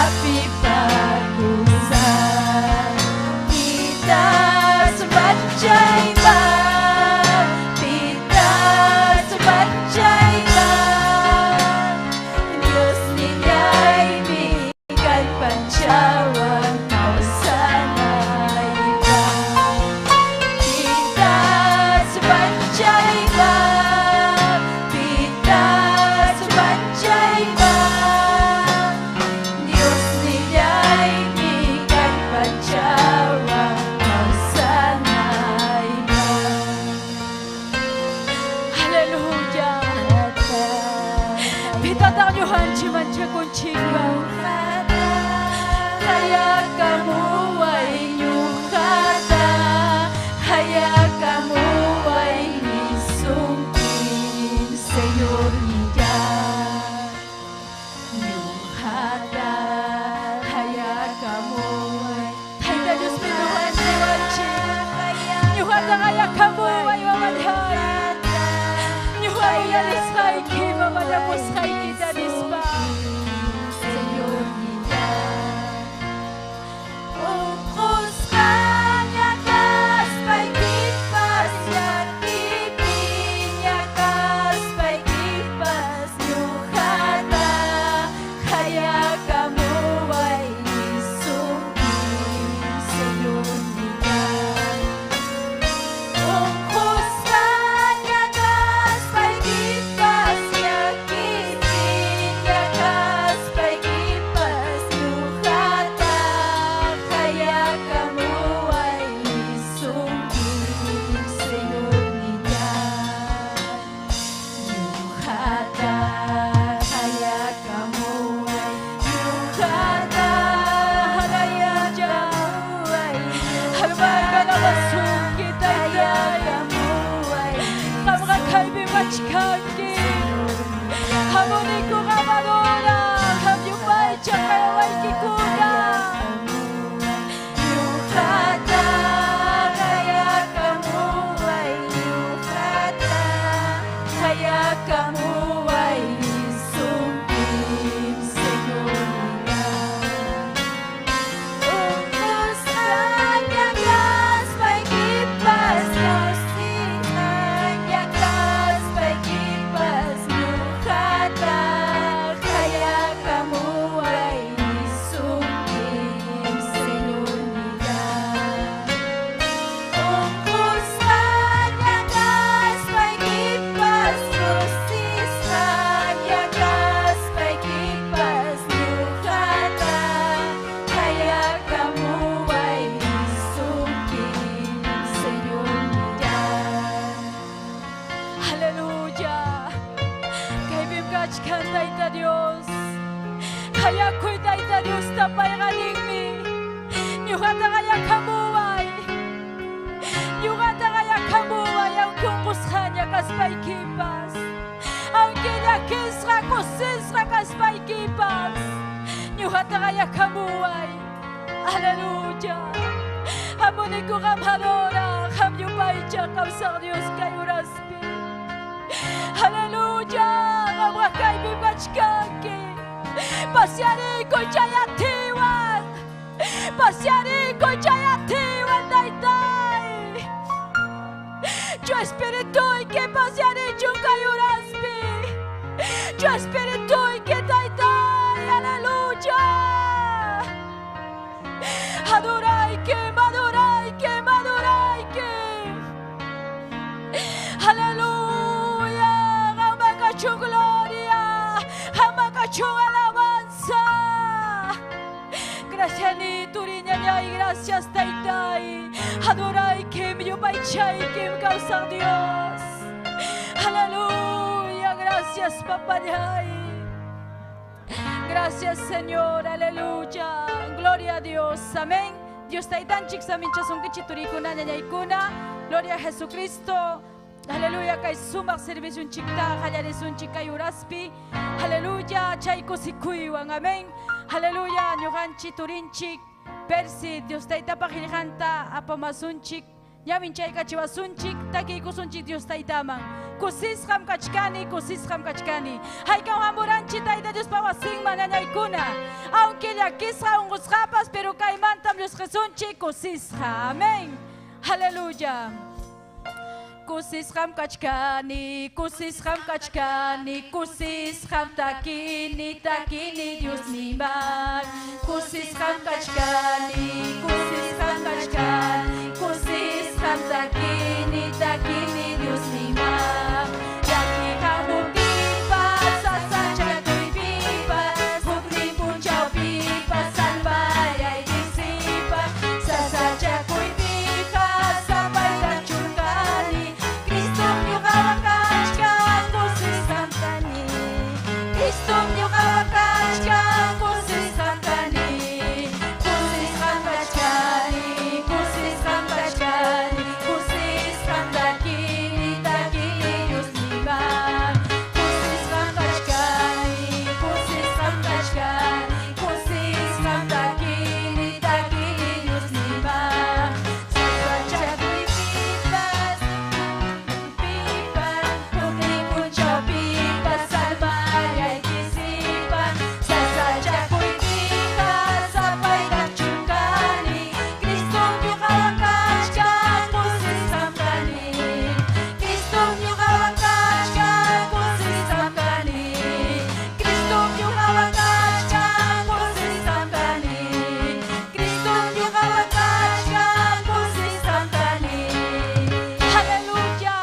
api parusan. Kita sebagai kita sebagai Diyos nila'y bigay pancawan kawasan na iba. Kita sebagai kita sebagai Diyos nila'y bigay pancawan kawasan na iba. Haleluya. Pitataryuhan ciman cakunciwa. Kaya kamu ay nyukata, kaya kamu ay nisungkin Señor niya. Nyukata, kaya kamu ay Hayda Diyos pinuhan ni Wanchi. Nyukata kaya kamu ay mamadhay. Nyukata yalis kaiki, mamadapos kaiki danis pa. Señor niya. Ungkos kanya kas paikipas yakipinya kas paikipas nyukata kaya kamu ay isungkin Señor niya. Ungkos kanya kas paikipas yakipinya kas paikipas nyukata kaya kamu ay isungkin Señor niya. Nyukata kaya kamu ay nyukata kaya kamu ay harbaga na masungkit kaya kamu ay kamakakalbi machikaki hamoniko kamadora kamyumay chakaway kikuda. Nyukata kaya kamu ay nyukata kaya kamu ay isungkin Señor niya. Ungkos kanya kas paikipas kanya kas paikipas nyukata kaya kamu ay isungkin Señor niya. Ungkos kanya kas paikipas kanya kas paikipas nyukata kaya kamu ay isungkin Señor niya. Haleluya. Kaibim kachkan Taita Dios. Kaya ko'y Taita Dios tapay kaningmi. Nyukata kaya kamu ay. Nyukata kaya kamu ay ang kungkuskanya kas paikipas. Ang kinakisra kusisra kas paikipas. Nyukata kaya kamu ay. Haleluya. Hamunin ko kam halora. Kam yupay siya kam sa Diyos kayo raspi. Haleluya. Kam rakay bibachkaki. Pasyari ko jayatiwan. Pasyari ko jayatiwan daytay. Yo espiritu y que pasyari yung kayo raspi. Yo espiritu y que daytay. Haleluya. Adoray que, adoray que, adoray que. Haleluya. Hamakachu gloria. Hamakachu alabanza. Gracias ni turinya niya y gracias Taitay. Adoray que mi yupaychay que mi causa Dios. Haleluya. Gracias Papa Yay. Gracias Señor, aleluya. Gloria a Dios, amén. Dios Taitan chiksamin chasong kichiturikuna ñañaykuna. Gloria a Jesucristo. Aleluya, kay sumak servicio chikta, hayarisun chikay uraspi. Aleluya, chayko sikuywan, amén. Aleluya, ñuganchi turinchik. Persi, Dios Taita pajilhanta, apamasunchik. Yamin chayka chiwasunchik, takikusunchik Dios Taitaman. Kusis ham kachkani. Hay ka hamuranchi Taita Dios pawasing mananaykuna. Aunque yakisra ungusrapas, pero kaimantam los resunchi kusisra. Amén. Aleluya. Kusisram kachkani, kusisram kachkani, kusisram takini, takini Dios niman. Kusisram kachkani, kusisram kachkani, kusisram takini, takini Dios niman. Yaki kamu pipas, sasa chakui pipas, bukli punchau pipas, salvaya y disipa, sasa chakui pipas, sampai tachurkani. Cristo mio gawakachka, kusis ramtani, kusis ramkachkani, kusis ramkachkani, kusis ramtakini, takini Dios niman, kusis ramkachkani, kusis ramkachkani, kusis ramtakini, takini Dios niman, sasachakui pipas, pipas, pukli punchau pipas, salvaya y disipan, sasachakui pipas, sampai tachurkani, Cristo mio gawakachka, kusis ramtani, Cristo mio gawakachka, kusis ramtani, Cristo mio gawakachka, kusis ramtani, Cristo mio gawakachka, kusis ramtani. Aleluya,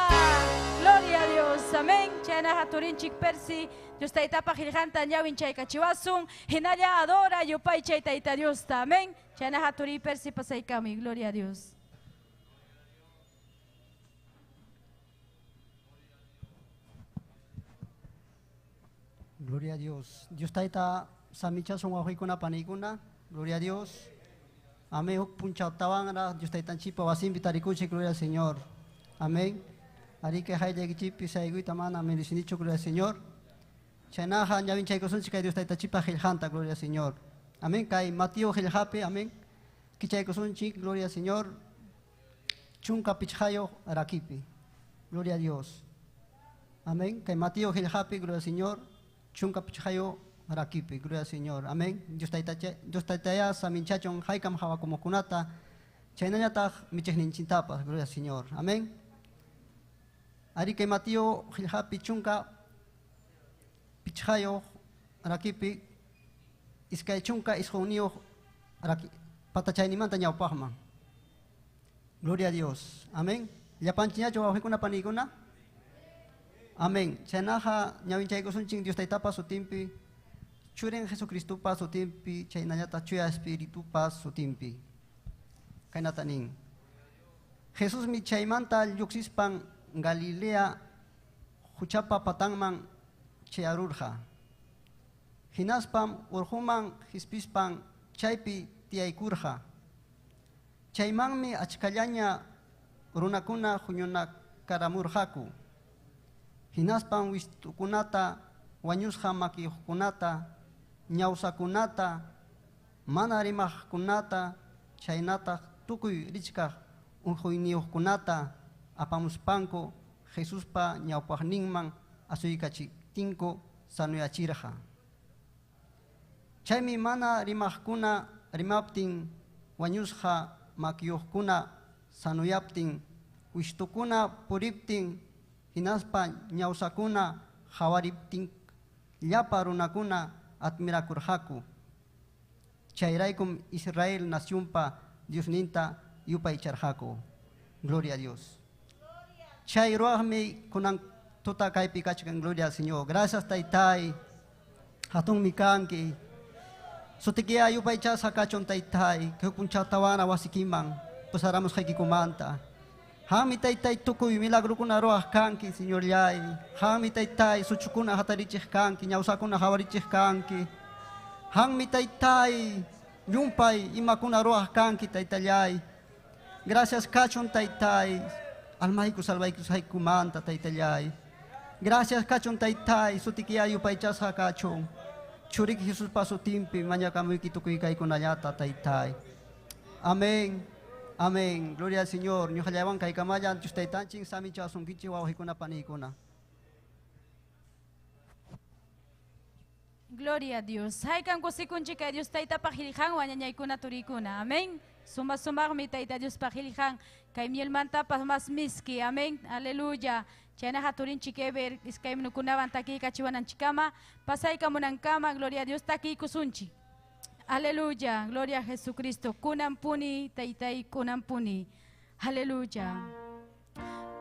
gloria a Dios, amén. Chayna haturin chik persi, Dios taita pajilhanta nyawin chay kachiwasun, hinaya adora yupay chay taita Dios ta, amén. Chayna haturi persi pasay kami, gloria a Dios. Gloria a Dios. Dios taita samicha son kuna panikuna. Gloria a Dios. Amén. Puncha tawangara. Dios taita chipa wasim vitarikuchi. Gloria al Señor. Amén. Ari que hay de chipi saigui tamana medicinicho. Gloria al Señor. Chanaja nyavin chaikosun chica Dios taita chipa gilhanta. Gloria al Señor. Amén. Kai Mateo gilhape. Amén. Kichaikosun chik. Gloria al Señor. Chunka pichayo arakipi. Gloria a Dios. Amén. Kai Mateo gilhape. Gloria al Señor. Chunka pichayo arakipi. Gloria al Señor. Amén. Dios taita ya saminchachon haikam hawa como kunata. Chaynayata michehninchintapa. Gloria al Señor. Amén. Ari que Mateo gilhapi chunka pichayo arakipi. Iskay chunka isjonio araki patachaynimanta ñawpaqman. Gloria a Dios. Amén. Llapanchiñacho wawqikuna panikuna. Amén. Chaynaqa ñawinchaykusunchik Dios taytapas sutinpi, churin Jesucristupas sutinpi, chaynañata chuya Espiritupas sutinpi. Kaynata nin. Jesús mi chaymanta lluksispan Galilea huchapa patanman chayarurja. Hinaspam urhuman hispispan chaypi tiyaykurja. Chaymanmi achkallaña runakuna huñunakaramurjaku. Hinaspan wistukunata, wañusqa makiyuqkunata, ñawsakunata, mana rimaqkunata, chaynata tukuy richkaq unquyniyuqkunata apamuspanku Jesuspa ñawpaqninman asuykachitinku sanuyachirqa. Chaymi mana rimaqkuna rimaptin wañusqa makiyuqkuna sanuyaptin wishtukuna puriptin hinaspa ñawsakuna hawariptin llapa runakuna admirakurhaku. Chayraykum Israel nacionpa Diosninta yupaycharhaku. Gloria a Dios. Chay ruaqmi kunan tuta kaypi kachkan. Gloria al Señor. Gracias taytay. Hatun mi kanki. Sutikia yupaychasa kachon taytay. Kehukpuncha tawana wasikiman. Pusaramos haykikumanta. Hami taytay tukuy milagro kuna roah kanki, Señor Yay. Hami taytay suchukuna hatarichih kanki, ñawsakuna hawarichih kanki. Hami taytay yumpay imakuna roah kanki taytayay. Gracias kachon taytay. Almayku salvaykus haykumanta taytayay. Gracias kachon taytay sutikiya yupaychasqa kachon. Churik Jesus pasutimpi mañakamuyki tukuy kaykunallata taytay. Amén. Amén. Gloria al Señor. Ñuqallawan kaykamayan chustaytanchin sami chasunkichi wawqikuna panikuna. Gloria a Dios. Hay kan kusikunchi kay Dios taita pahilhan wanyaykuna turikuna. Amén. Sumar mi taita Dios pahilhan kay miel manta mas miski. Amén. Aleluya. Chana haturin chikeber iskay mnukunaban taki kachiwanan chikama. Pasay kamunan kama. Gloria a Dios taki kusunchi. Aleluya. Gloria a Jesucristo. Kunampuni taitai kunampuni. Aleluya.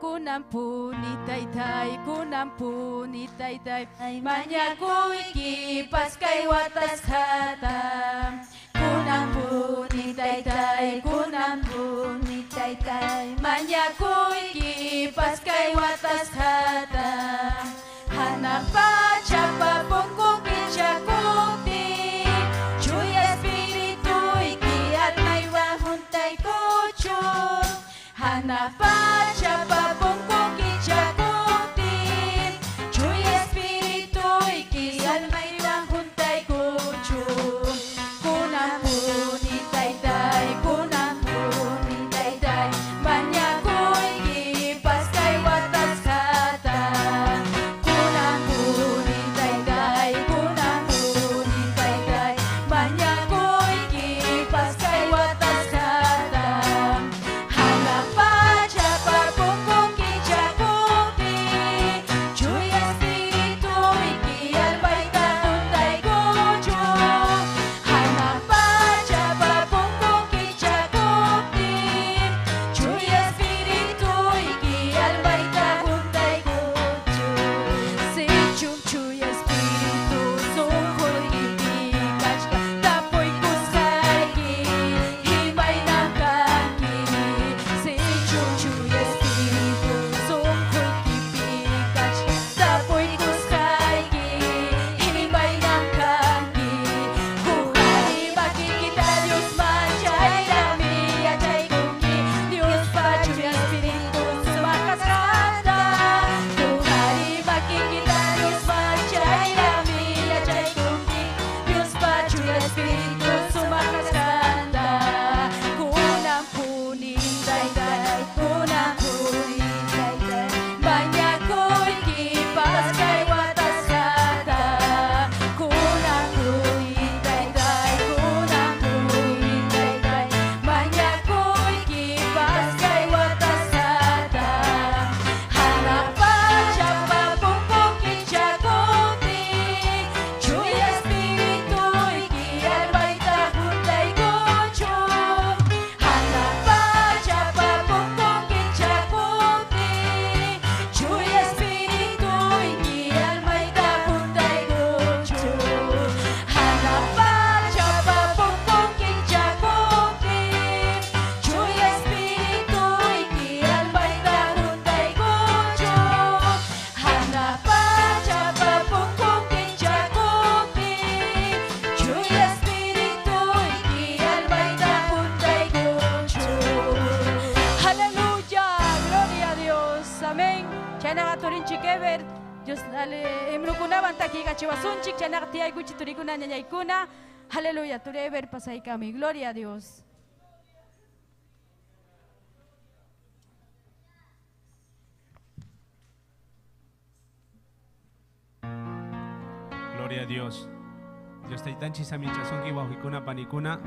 Kunampuni taitai, kunampuni taitai. Manyakuiki paskay watas hata. Kunampuni taitai, kunampuni taitai. Manyakuiki paskay watas hata. Hanapa chapa pungkong kichakuti. Chuya espiritu iki at may wahuntay kucho. Hanapa chapa pungkong kichakuti. Chuya espiritu iki at may wahuntay kucho. Kunampuni taitai, kunampuni taitai. Manyakuiki paskay watas hata. Kunampuni taitai, kunampuni taitai. Manyakuiki paskay watas hata. Hanapa chapa pungkong kichakuti. Chuya espiritu iki albay takuntay kucho. Hanapa chapa pungkong kichakuti. Chuya espiritu iki albay takuntay kucho. Si chuya espiritu sungkol ipikach ka. Tapoy kuskayki himay ng kaki. Si chuya espiritu sungkol ipikach ka. Tapoy kuskayki himay ng kaki. Kuhari makikita Diyos machay rami achay kuki. Diyos pa chuya espiritu sumakasada. Kuhari makikita Diyos machay rami achay kuki. Diyos pa chuya espiritu sumakasada. Kunampuni taitai, kunampuni taitai. Manyakuiki paskay watas hata. Kunampuni taitai, kunampuni taitai. Manyakuiki paskay watas hata. Hanapa chapa pungkong kichakuti. Chuya espiritu iki albay takuntay kucho. Hanapa chapa pungkong kichakuti. Chuya espiritu iki albay takuntay kucho. Hanapa chapa pungkong kichakuti. Chuya espiritu iki albay takuntay kucho. Hanapa chapa pungkong kichakuti. Chuya espiritu iki albay takuntay kucho. Aleluya, gloria a Dios, amén. Chana katurin chikeber, Dios ale imrukunaban taki kachiwasunchik, chana katiyay kuchi turikuna nyayaykuna. Aleluya, tureber pasay kami, gloria a Dios. Gloria a Dios. Dios taitanchi samichasonki wahikuna panikuna.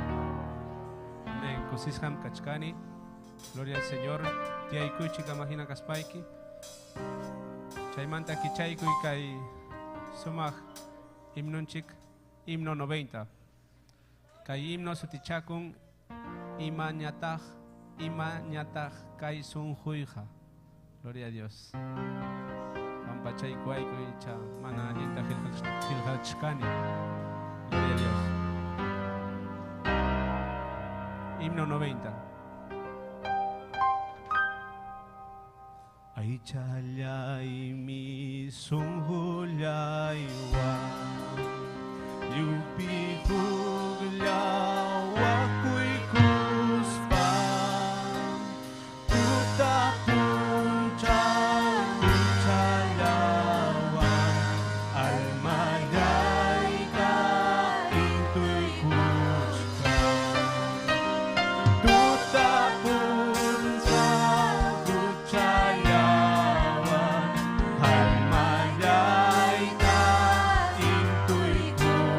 Amén. Kusisham kachkani. Gloria al Señor. Tiaikuchi kamahina kaspaiki. Chaymanta kichaykuy kay sumaj himnunchik himno 90. Kay himno sutichakun ima ñataj kay sunjuyja. Gloria a Dios. Pampachay kuaykuy cha mana allinta hilhachkani. Gloria a Dios. Himno 90. Ay chalay mi sunghulay wa yupi huglawa kuy kuspa utapun chalawan almayay ka intuy kuska tutapun sa chalawan almayay ka intuy kuska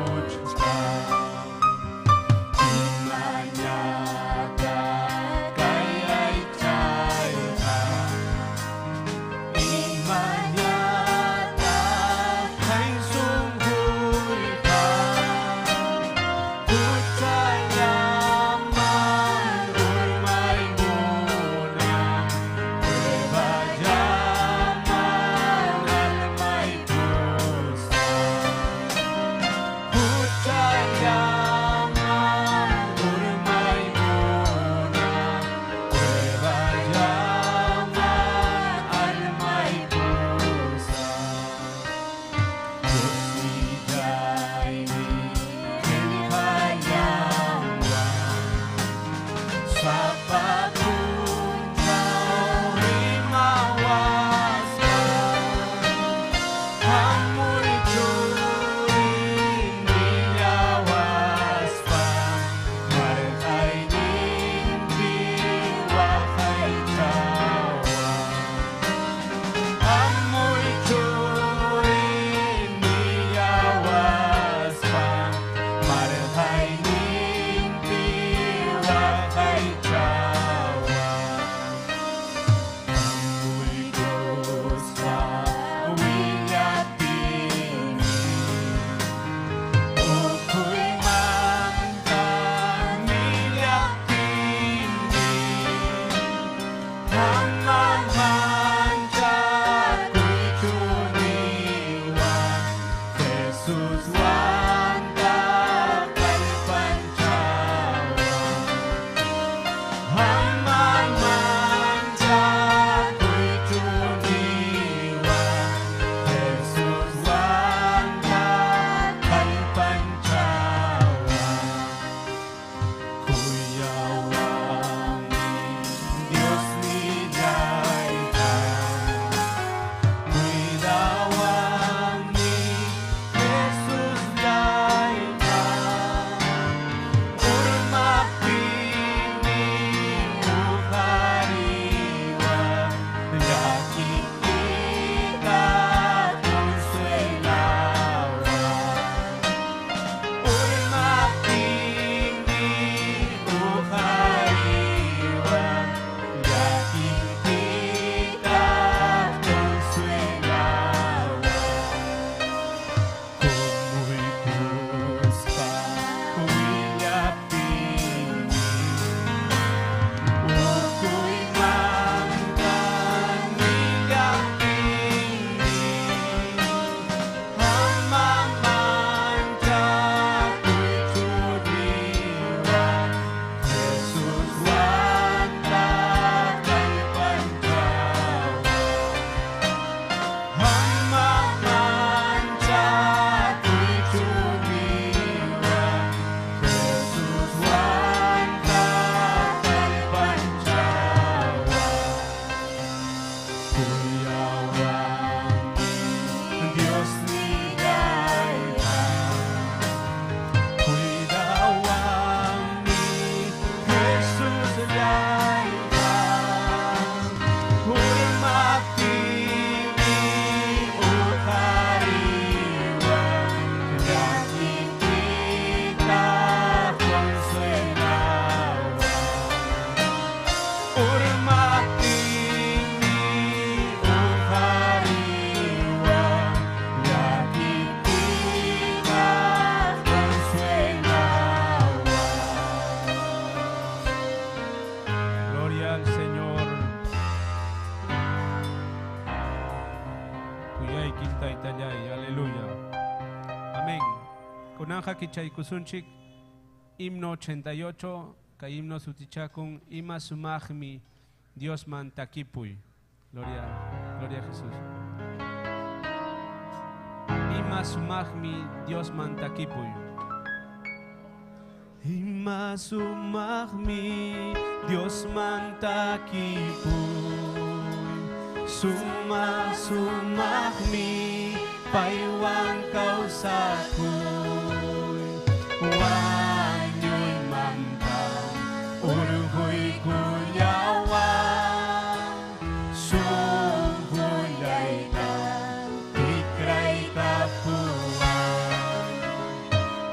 Maja Kichaykusunchik, himno 88, ka himno sutichakun, Ima Sumajmi, Dios Mantakipuy. Gloria a Jesús. Ima Sumajmi, Dios Mantakipuy. Ima Sumajmi, Dios Mantakipuy. Sumajmi, Paiwan kausakuy. Wanyoy mamtam, urhuy kuyawan. Sungkulay ka, tikray kapuan.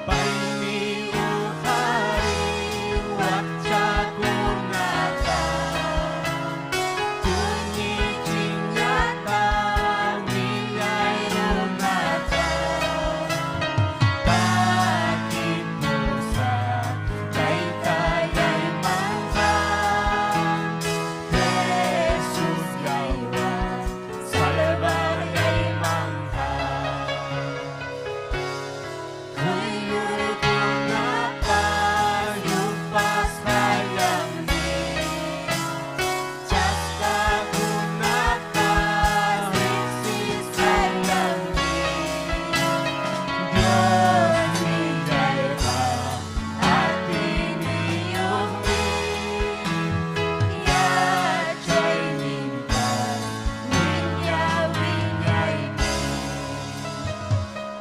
Paini uhari, watsa kunata. Tunyi chinyata, milay runata. Bakit mo sa kay kaya'y manghang? Jesus yawan, salbagay manghang. Huyur ko na payupas hayang ni. Chasta ko na kaliksis hayang ni. Diyos nilay ka at iniyong ni. Yachay mintan, winya-winyay ni.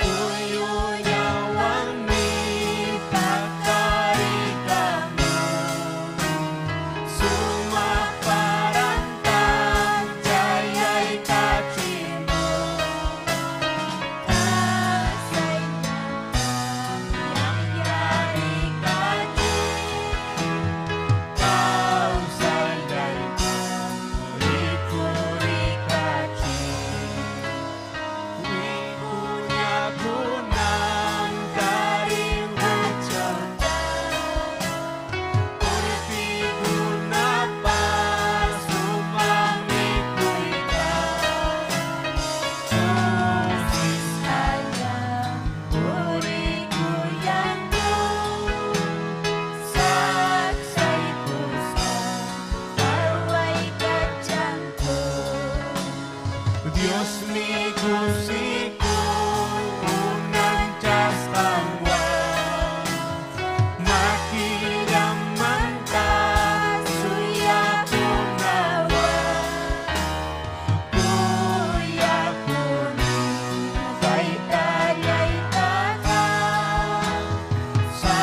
Uyuyawan mi pagkarikamu. Sumaparantang jaya'y kachimu. Kasay nangyari kaji. Kausalay rikuri kaji. Wikunya-gunang daring hutsata. Urpi-guna pa sumamikoy ka. Tusis hayang uri-guyang ko. Saksay ko sa kaway kadyang ko. Dios mi gusiku unang Diyos kangwan. Makilaman ka, suya kunawan. Kuya kunin, kay kaya'y tahan. Sa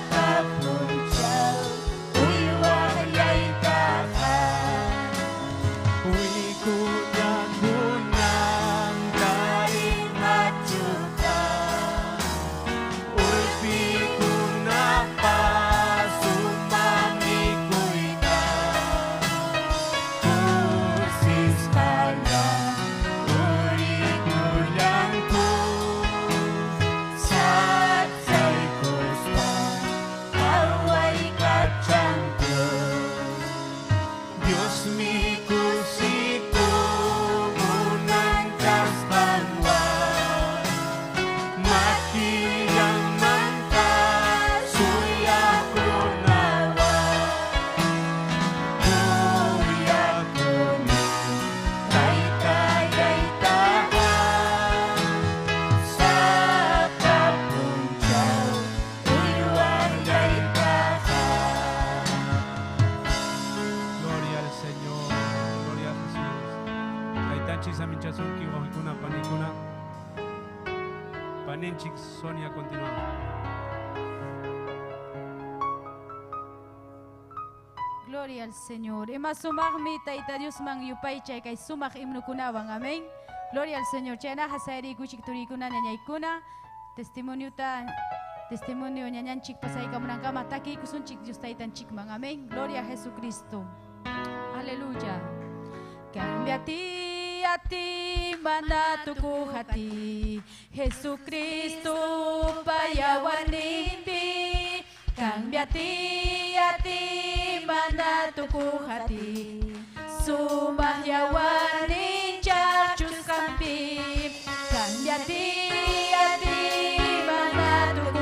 kapunsaw, uywaya'y tahan. Uy kuya-kunang daring matsuta. Ulpi-kuna pa sumamikoy ka. Kursis ka lang, uri-gulang ko. Saksay kuspa, kaway kadyang ko. Diyos mi kusiku unang Diyos kangwan. Makilaman ka, suya kunawan. Kuya kunin, kay kaya'y tahan. Sa kapunsaw, uywaya'y tahan. Gloria al Señor, gloria a Jesús. Kaitanchi saminchasunki wahikuna panikuna. Paninchik Sonia continuamos. Gloria al Señor. Ima sumagmi taita Dios mang yupay chay kay sumag imnukunawang. Amen. Gloria al Señor. Chayna hasayri kuchik turikuna nyanyaykuna. Testimonio nyanyanchik pasay kamunangkama taki kusunchik Dios taitan chikmang. Amen. Gloria a Jesucristo. Aleluya. Cámbiate a ti, manda tu hati. Jesucristo payawanimbi. Cámbiate a ti, manda tu hati. Sumahyawanin chachus kampi. Cámbiate a ti, manda tu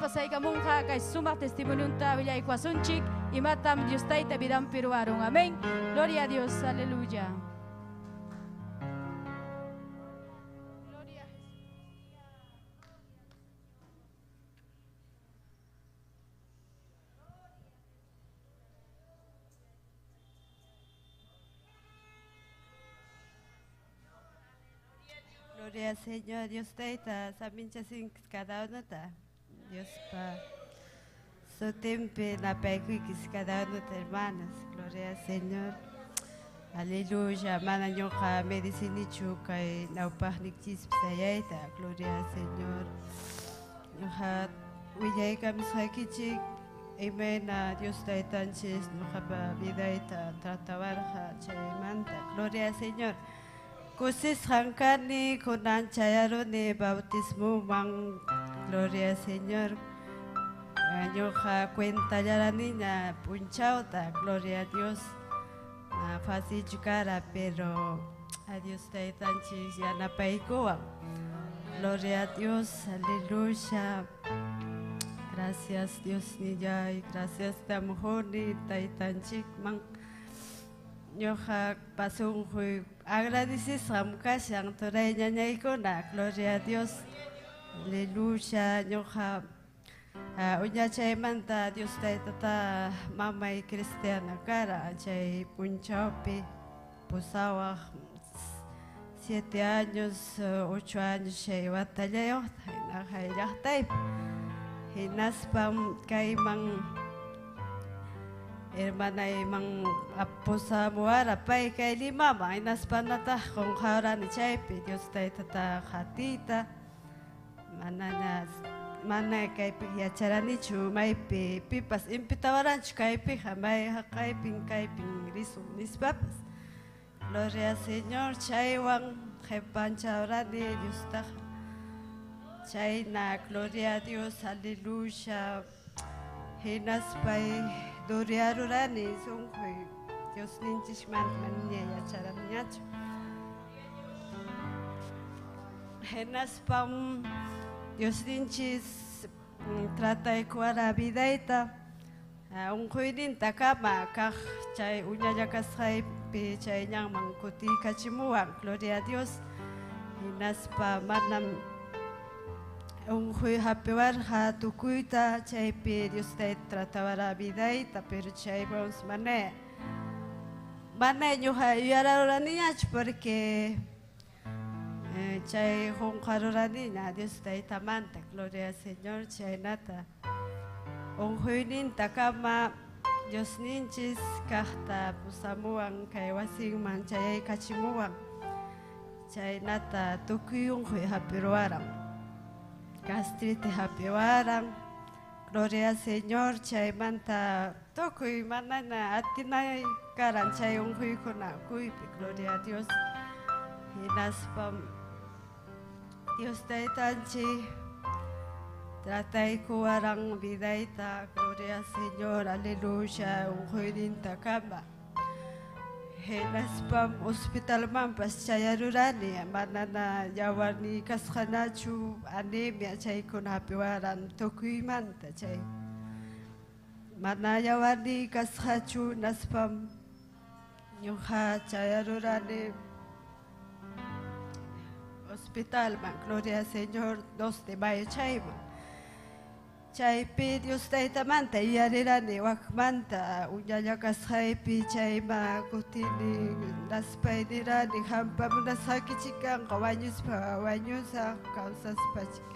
pasay kamungka kay sumak testimonyo ta bilay kwasunchik imatam Diyos tayo tabidang piruarong. Amen. Gloria a Dios. Aleluya. Gloria al Señor, Dios te está, sabiendo sin cada uno está. Dios pa, su tiempo la peque que cada uno de hermanas. Gloria al Señor. Aleluya, mana nyoka medicina chuka y na upahnik chis psayaita. Gloria al Señor. Nyoka uyay kami sa kichik. Amen. Dios te está chis nyoka pa vidaita tratawarha chaymanta. Gloria al Señor. Kusis hangkani kunan chayaro ni bautismo mang. Gloria al Señor. Nyoka cuenta ya la niña punchauta. Gloria a Dios. Fácil jugar, pero a Dios te tanchis ya na paikoa. Gloria a Dios. Aleluya. Gracias Dios niya y gracias tamujoni taitanchik mang. Nyoka pasung hui agradeces samkasang toray nyanyay ko na. Gloria a Dios. Aleluya. Nyoka unya chay manta Dios tay tata mamay cristiana kara chay punchapi pusawa 7 años 8 años chay watalayo nakaylahtay hinaspam kay mang hermana mang apusa muara pay kay limama hinaspan nata kung harani chay pi Dios tay tata khatita manana mana kaipi ya charani chumai pi pipas impitawaran kaipi jamai hakaipin kaipin risu mis papas. Gloria al Señor chaiwan jepan chaurani Dios ta chaina gloria a Dios aleluya hinas pai duriarurani sungkui Dios ninchishman manya ya charani yachu hinas pam Dios dinchis trata de cuara vidaita un cuidin takama kah chay unya jakas hay pe chay nyang mangkuti kachimuang gloria a Dios inaspa manam un cuy hapiwar ha tukuita chay pe Dios te tratawara vidaita pero chay bons mane nyuha yara niña porque chay honkarurani na Dios tay tamanta gloria al Señor chay nata onhuinin takama Dios ninchis kahta pusamuang kay wasing man chay kachimuang chay nata tukuyung hui hapiruarang kastrite hapiruarang gloria al Señor chay manta tukuy manana atinay karan chay onhui kuna kuipi gloria a Dios hinaspam Dios te tanchi tratay ko arang vidaita gloria al Señor aleluya unhuinin takama hinaspam hospital mampas chayarurani manana yawarni kaskanachu anemia chay kun hapiwaran tukuyimanta chay mana yawarni kaskachu naspam nyuha chayarurani hospital man, gloria al Señor, 2 de mayo chayman. Chaypi Dios taitamanta yarirani wakmanta uñallakas haypi chayma kutini naspaydirani hampamunasakichikanqa wañuspa kawsaspachik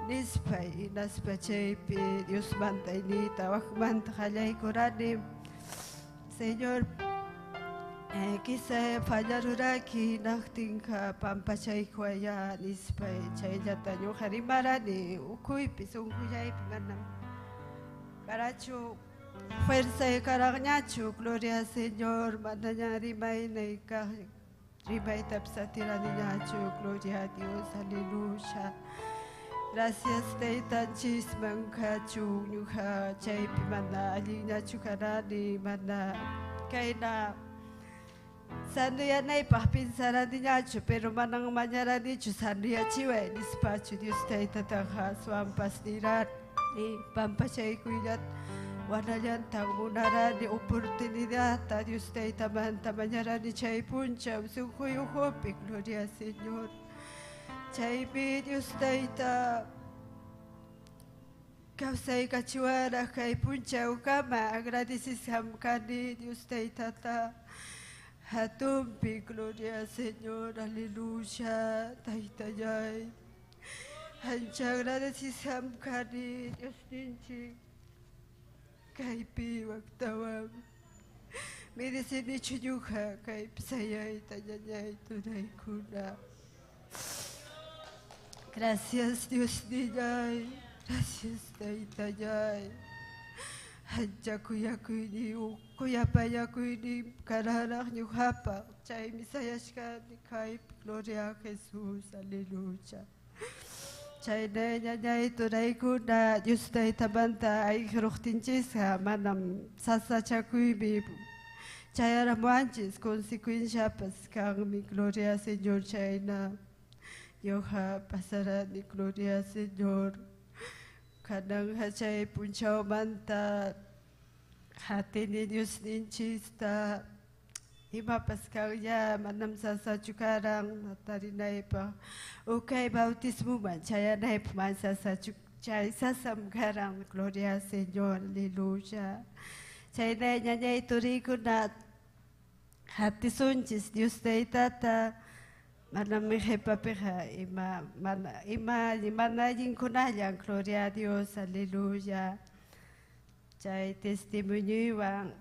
nispay naspa chaypi Dios manta inita wakmanta qallaykurani Señor quise fallar uraki naktinka pampachay kwaya nispay chayllata ñuqarimarani ukuypi sunkuyaypi manam karachu fuerza karaqñachu gloria al Señor manaña rimaynayka rimaytapas atiraniñachu gloria a Dios aleluya gracias taytanchis mankachu ñuqa chaypi mana allinñachu karani mana kayna sanduyanaypaq pinsaraniñachu pero manang mañaranichu sanduyachiway nispachu Dios taytataqa suampas nirar ni pampasay kuyat wanayan tangmunara ni oportunidad a Dios tay taman-tamanyara ni chay puncha sungkuyo hopi gloria Señor chay pi Dios tay ta kausay kachiwara kay puncha ukama agradecisham kani Dios tay tata hatumpi gloria Señor aleluya tay tayay hancha agradecisham kani Dios ninchi kay pi wagtawam medicine chuyuha kay pisayay tayayay tunay kuna gracias Dios niñay gracias taytayay hancha kuya kuyni kuya paya kuyni karanak nyuhapa chay misayas ka ni kay gloria Jesus aleluya chay nyanyay tunay kuna Diyos tay tabanta ay hiruhtinchis ha manam sasachakuy chay aramuanchis consequencia pas kang mi gloria Señor chay na yoha pasara ni gloria Señor kanang hachay punchaw manta hati ni Diyos ninchista Ima paskalya manam sasa cukarang natarinay pa ukay bautismo man chaya nay man sasa chay sasam karang gloria Señor aleluya chay nay nyanyay turiko na hati sunchis Dios tay tata manam mihepapeha ima limana yin kunayang gloria Dios aleluya chay testimonyo wang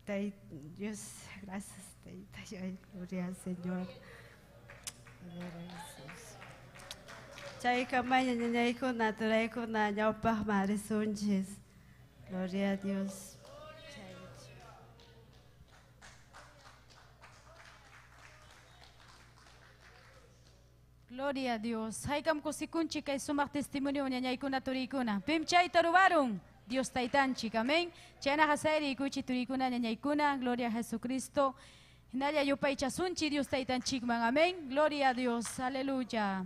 tay Dios gracias tay gloria Señor chay kamay nyanyay ko na turay ko na nyawpah marisunchis gloria a Dios Gloria a Dios. Haikam ko si kunchi kay sumak testimonyo niya ko na turi ko na. Pim chay tarubarong. Dios taitan chika. Amen. Chay na kasayri kuchi turi ko na niya ko na. Gloria a Jesucristo. Hinalya yo pa ichasunchi Dios taitan chikman. Amen. Gloria a Dios. Aleluya.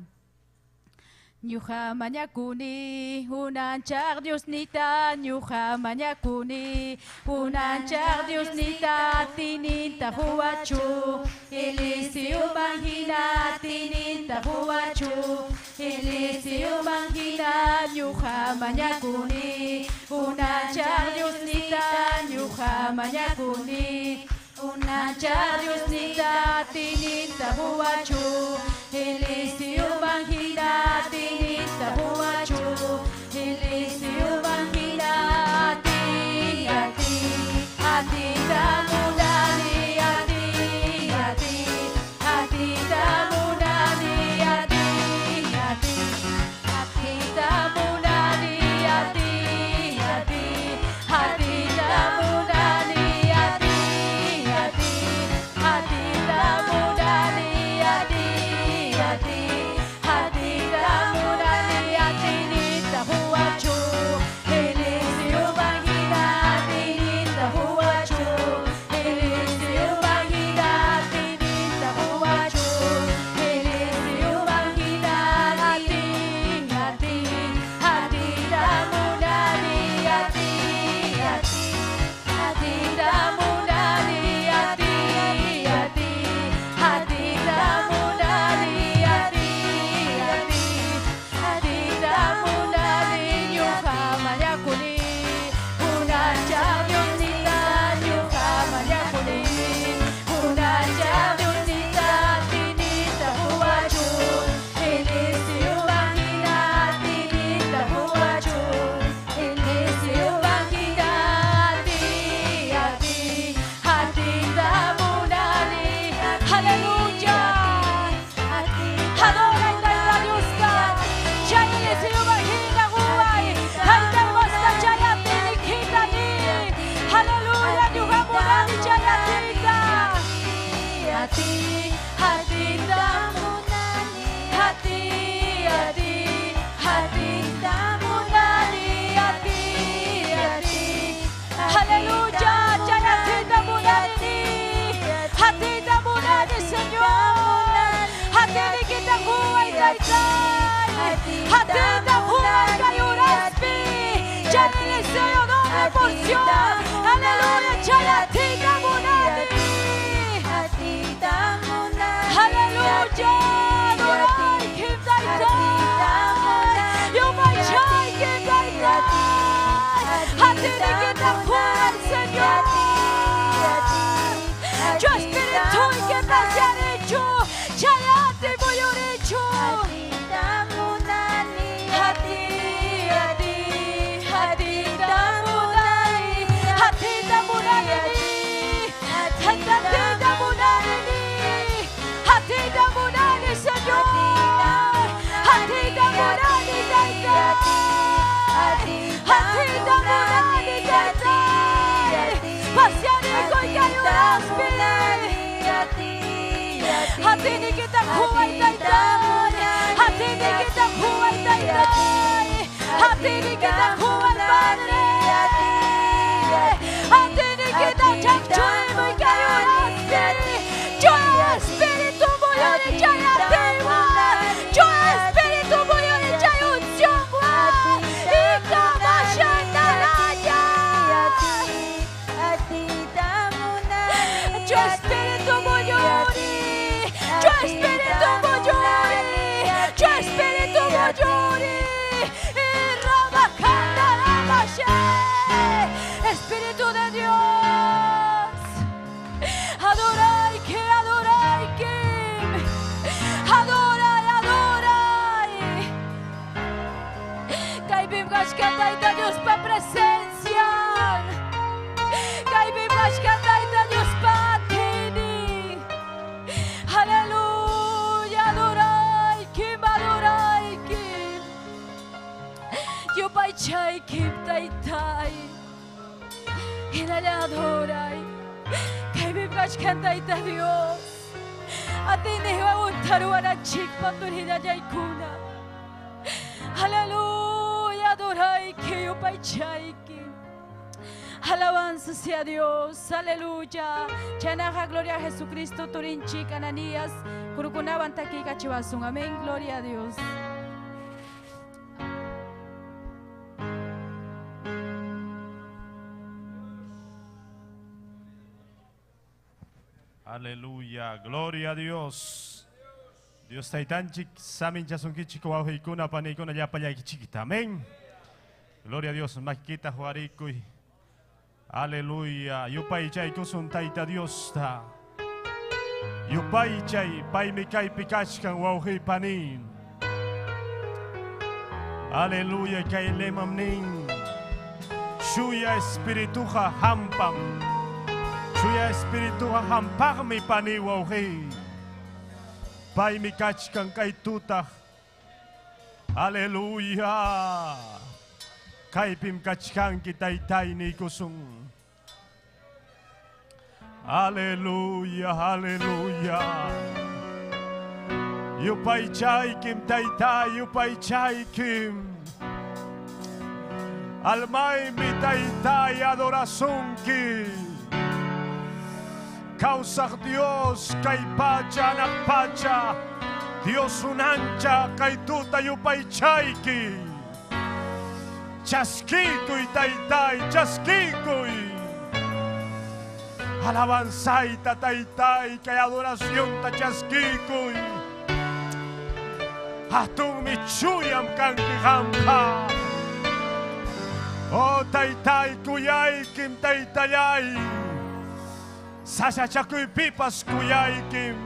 Nyuha manyakuni, unanchar Dios nita, nyuha manyakuni, unanchar Dios nita, tininta huachu, ilisiu manghina, tininta huachu, ilisiu manghina, nyuha manyakuni, unanchar Dios nita, nyuha manyakuni, unanchar Dios nita, tininta huachu, ilisiu manghina, tinita huachu, ilisiu manghina, ati tamudani, ati tamudani, ati tamudani, Hatita huwag kayo respi sea honor y porción. Aleluya, Chayatita Munani. Aleluya, adorai, Kim Daitai. Yo my Chay, Kim Daitai. A ti ni quita jugar, Señor. Yo espíritu y que me haya dicho, Chayate voy a dicho. Hati ni kita kuat dai, hati ni kita kuat dai, hati ni kita kuat Padre, hati ni kita cakcui berkayu Espiri, Joy Espiritu voy a echar arriba, Joy Espiritu voy a echar unción, y como Shandaraya, Joy Espiritu voy a Yo espíritu moyori, yo espíritu moyori, y Rabacanda Rabashe, Espíritu de Dios, adorai que, adorai, Kaibim Gashkata y Dios pa presencia, Kaibim Gashkata y Dios pa tini. Aleluya, adorai, Kim. Yo pai chai, Kim Taitai. Y la adorai. Que vivas cantaita Dios. A ti ni va a gustar una chic pandurina yaikuna. Aleluya, adorai, que yo pai chai, Kim. Alabanza sea Dios, aleluya. Chanaja, gloria a Jesucristo, Turinchi, Cananías, Kurukunaban Takika Chivasun. Amén, gloria a Dios. Aleluya, gloria a Dios. Dios taitanchik, samin chasunkichik, wauhikuna, panikuna, yapayaikichikita. Amén. Gloria a Dios, makita huarikui. Aleluya. Yupai chay kusun taita Dios ta. Yupai chay pai mikai pikachkan wauhi panin. Aleluya kay lemam ning. Shuya espirituha hampam. Shuya espirituha hampag mi pani wauhi. Pai mikachkan kay tutah. Aleluya. Kay pimkachkan kitay ni kusung. Aleluya, aleluya. Yupay chay kim taytay, yupay chay kim. Almay mi taytay adoración ki. Causa Dios kay pacha nak pacha. Dios unancha kay tuta yupay chay ki. Chasquikoy taytay, chasquikoy. Alabanzay ta taytay, kay adoración ta chasquikoy. Atong michuyam kang kihampa. O taytay kuyay kim taytayay. Sasachakoy pipas kuyay kim.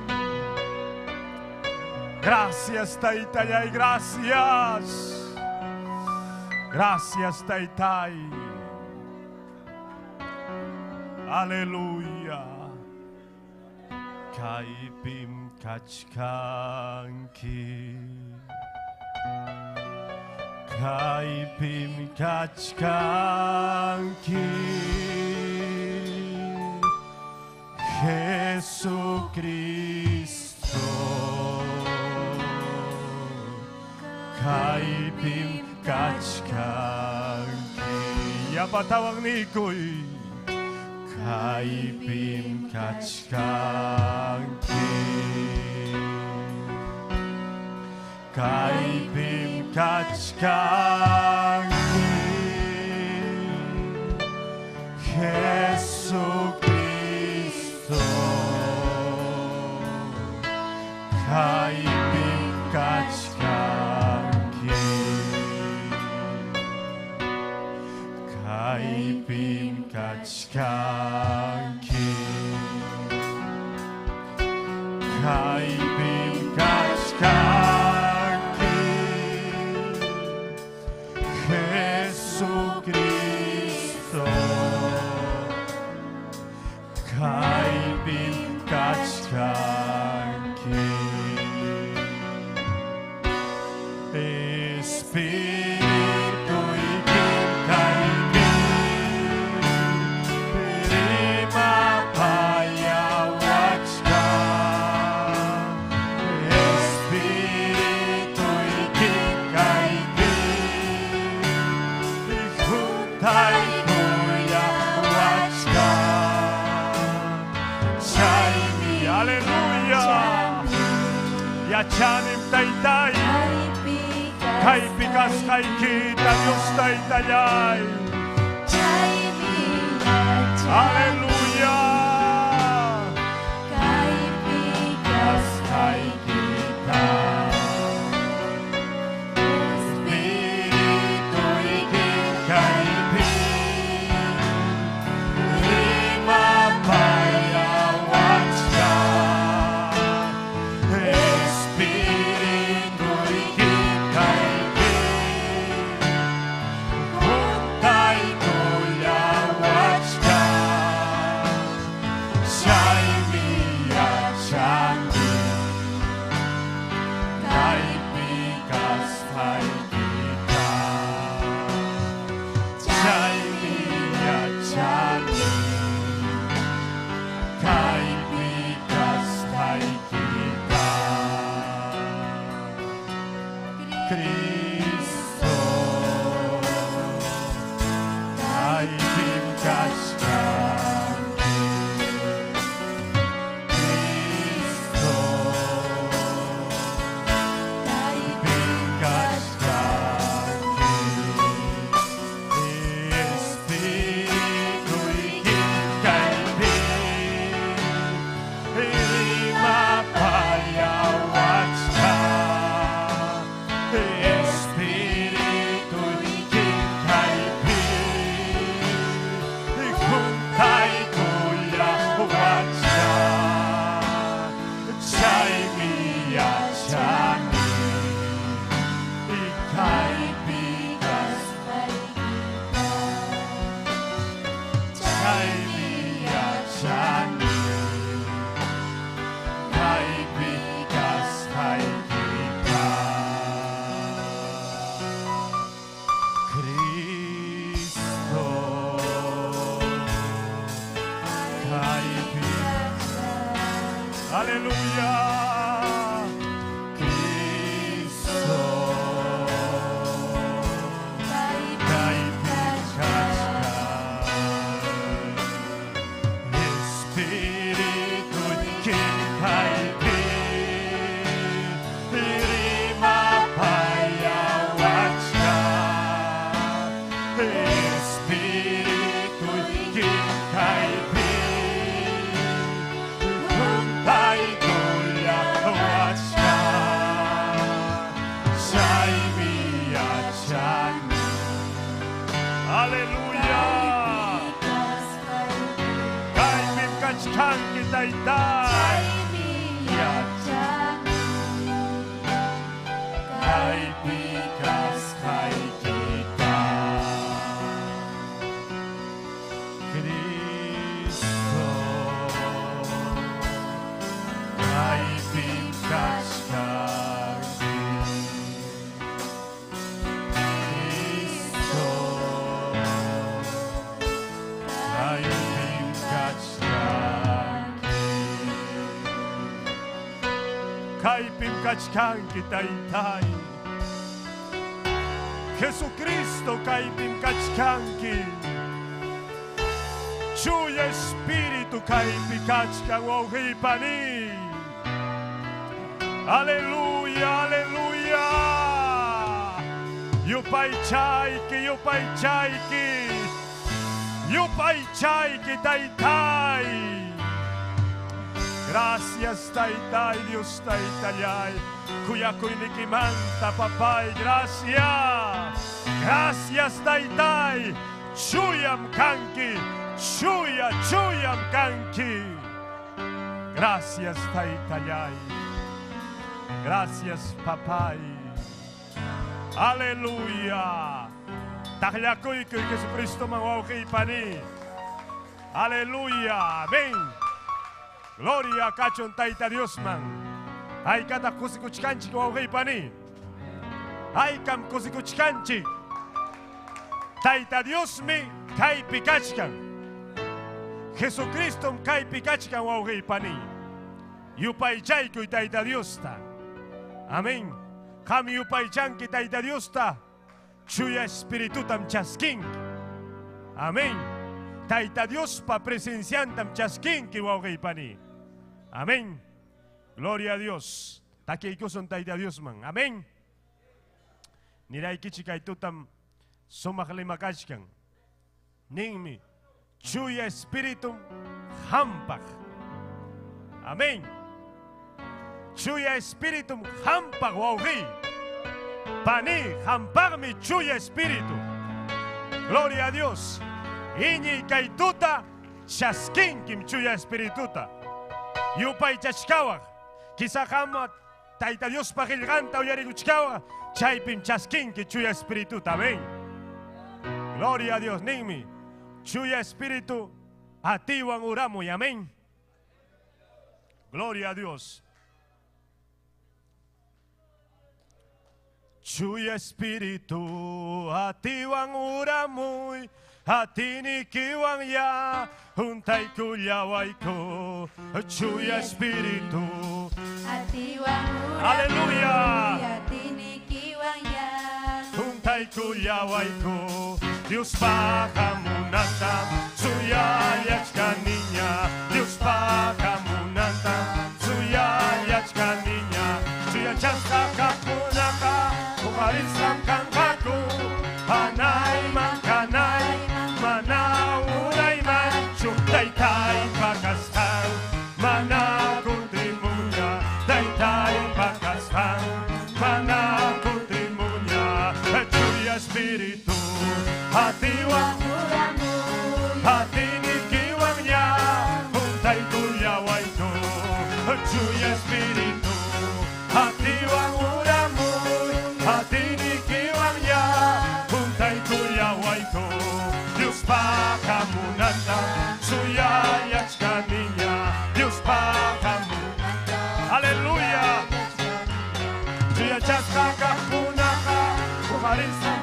Gracias taytayay, gracias. Gracias, Taitai. Aleluya. Kaipim kachkanki. Kaipim kachkanki. Jesucristo. Kaipim kachkanki. Yapatawang nikoy. Kaipim kachkanki. Kaipim kachkanki. kanki kaibim kachkanki Jesucristo kaibim kachkanki Espíritu ikin kaibim Prima payawachka Espíritu ikin kaibim Juntai kuyawachka Shaimi, aleluya Yachanim taitai Kaipikas kaikita Dios taitayay Aleluya Kaipikas kaikita Espiritu ikin kaibim Lima payawachka Espiritu ikin kaibim Huntai kuyawachka Shaimi yachani Kaipikas kaikita Shaimi yachani Kaipikas kaikita Cristo kaibim kachkanki Cristo kaibim kachkanki Espiritu ikin kaibim Lima payawachka Espiritu ikin kaibim Juntai kuyawachka Shaimi yachani Ikaipikas Shaimi yachani Kaipikas kaikita Cristo kaibim Aleluya Cristo kaibim kachkan Espiritu ikin kaibim Lima payawachka Espiritu ikin kaibim Huntai kuyawachka Shaimi yachani Aleluya Kaibim kachkanki taitai Kaipikas kaikita Cristo kaibim kachkanki Cristo kaibim kachkanki Kaibim kachkanki taitai Jesucristo kaibim kachkanki Chuya Espíritu kaibim kachkan wauhipani Aleluya, aleluya Yupai chaiki taitai Gracias taitai Dios taitayay Kuyakuiniki manta papay Gracias Taitai Chuyam kanki Chuya, chuyam kanki. Gracias, Taitayay. Gracias, Papay. Aleluya. Taklakoy kay Jesucristo mangwawki pani. Aleluya. Amén. Gloria kachon Taita Dios man. Ay kata kusikuchkanchi kwawki pani. Ay kam kusikuchkanchi. Taita Dios mi kay pikachkan. Jesucristo kay pikachkan wawki pani. Yupay chay kuy Taita Dios ta. Amén. Kami yupay chan ki Taita Dios ta. Chuya Espíritu tam chaskin. Amén. Taita Dios pa presencian tam chaskin ki wawki pani. Amén. Gloria a Dios. Taki ko son Taita Dios man. Amén. Niray kichi kay tutam sumakalimakachkan. Ningmi. Chuya Espíritu hampak. Amén. Chuya Espíritu hampak wawki. Pani, hampak mi chuya Espíritu. Gloria a Dios. Iñi kaituta, chaskin kim chuya Espírituta. Yupay chachkawak. Kisa kama Taita Dios pakilganta o yari kuchkawak. Chaypim chaskin ki chuya Espírituta. Amén. Gloria a Dios. Ningmi. Chuya Espíritu, a ti wan uramo y amén. Gloria a Dios. Chuya Espíritu, a ti wan uramoy, a ti ni kiwan ya, juntay kuyawaiko. Chuya Espíritu, a ti wan aleluya. a ti ni kiwan ya. Juntay kuyawaiko, Dios pakamunanta, suyayachka niña, Dios pakamunanta, suyayachka niña, suyachasta kapunaka, kukarisam kankaku, hanay man kanay, manauray man, suyaytay pakastan, manakuntimunya, daytay pakastan, manakuntimunya, chuya Espíritu, hatiwan hati ni kiwan ya, juntay kuyawaito, chuya Espíritu, hatiwan uramoy, hati ni kiwan ya, juntay kuyawaito, Dios pakamunanta, suyayachka niña, Dios pakamunanta, aleluya, suyachasta kapunaka, kumarisa,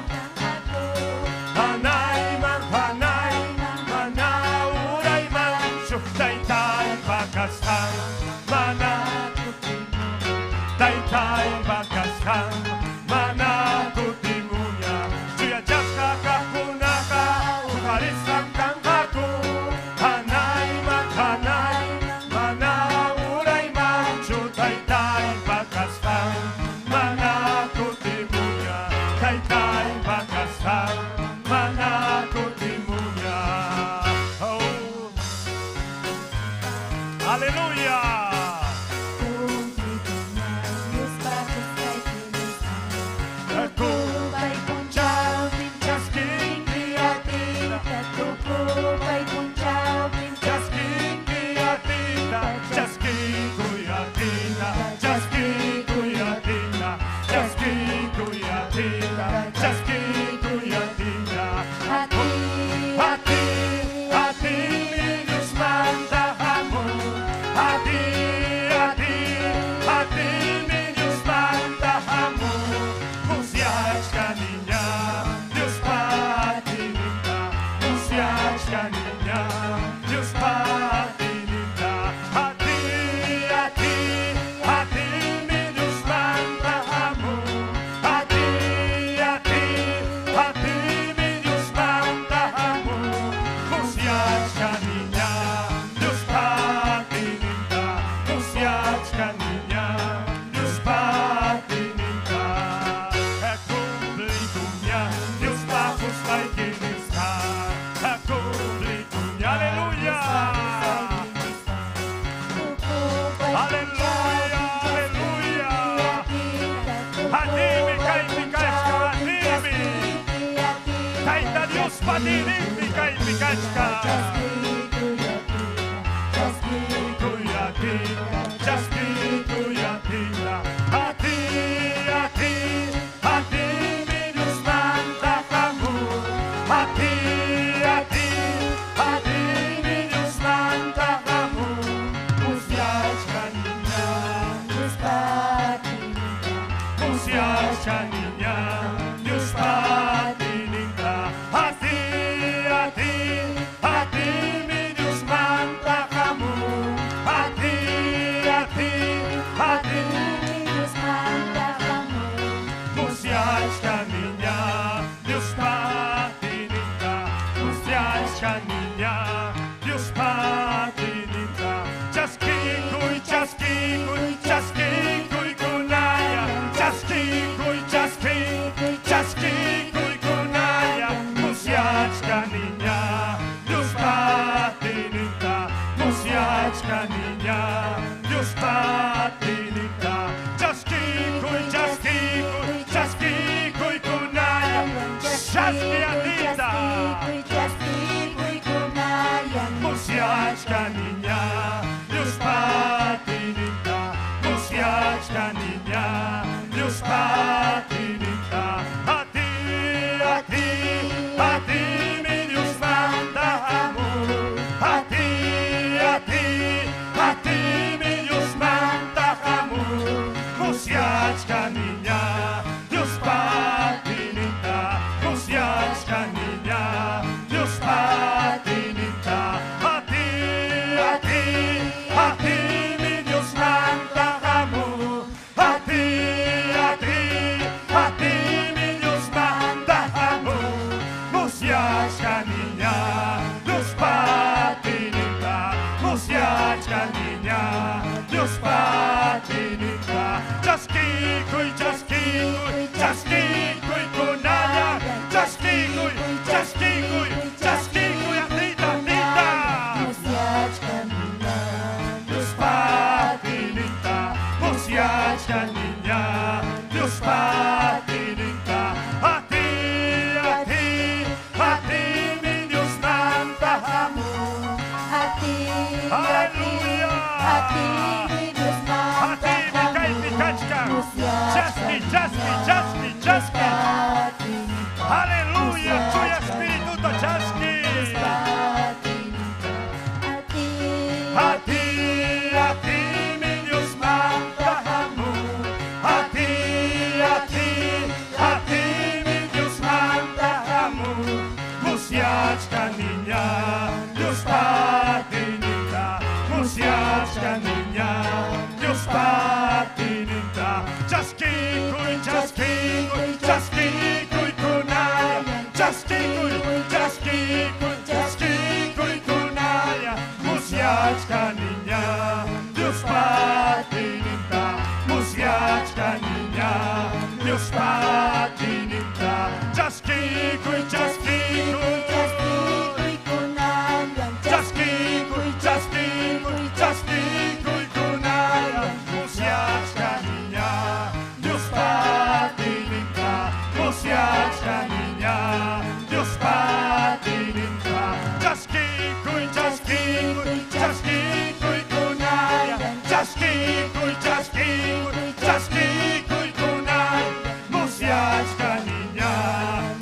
hanay man, manauray man, suyaytay pakastan, Taytay bakaskan, manakutimunya, suyachasta kapunaka, kukarisam kankaku, hanay man, manauray man, suyaytay bakaskan, manakutimunya, taytay bakaskan, manakutimunya. Oh, aleluya. Aleluya. musiaczka ninia, już patininta, musiaczka ninia, już patininta. A ty mi już manda amor, a ty mi już manda amor, musiaczka ninia, już patininta, musiaczka ninia, już patininta. A ty mi już manda amor, a ty mi już manda amor, musiaczka ninia, już patininta, musiaczka ninia, już patininta. Czaszkikuj, czaszkikuj, czaszkikuj, kunania, czaszkikuj, czaszkikuj, czaszkikuj, a tita, tita. Musiaczka ninia, Już patininta, musiaczka ninia, już patininta. A ty mi już manda amor. Aleluja! a ty mi już A ty, wikaj, wikaczka! Czaski, czaski, czaski, czaski! Aleluja! Czuję spiritu do czaski! A ty mi już manda amor. A ty mi już manda amor. Musiaczka ninia, już patininta, musiaczka ninia, już patininta. Czaszkikuj, czaszkikuj, czaszkikuj, kunania, czaszkikuj, czaszkikuj, czaszkikuj, kunania. Musiaczka ninia, już patininta, musiaczka ninia, już patininta. Czaszkikuj, czaszkikuj, czaszkikuj, czaszkikuj, czaszkikuj, kunania. Musiaczka ninia, już patininta, musiaczka ninia, już patininta. Czaszkikuj, czaszkikuj, czaszkikuj, kunania, czaszkikuj, czaszkikuj, czaszkikuj, kunania. Musiaczka ninia,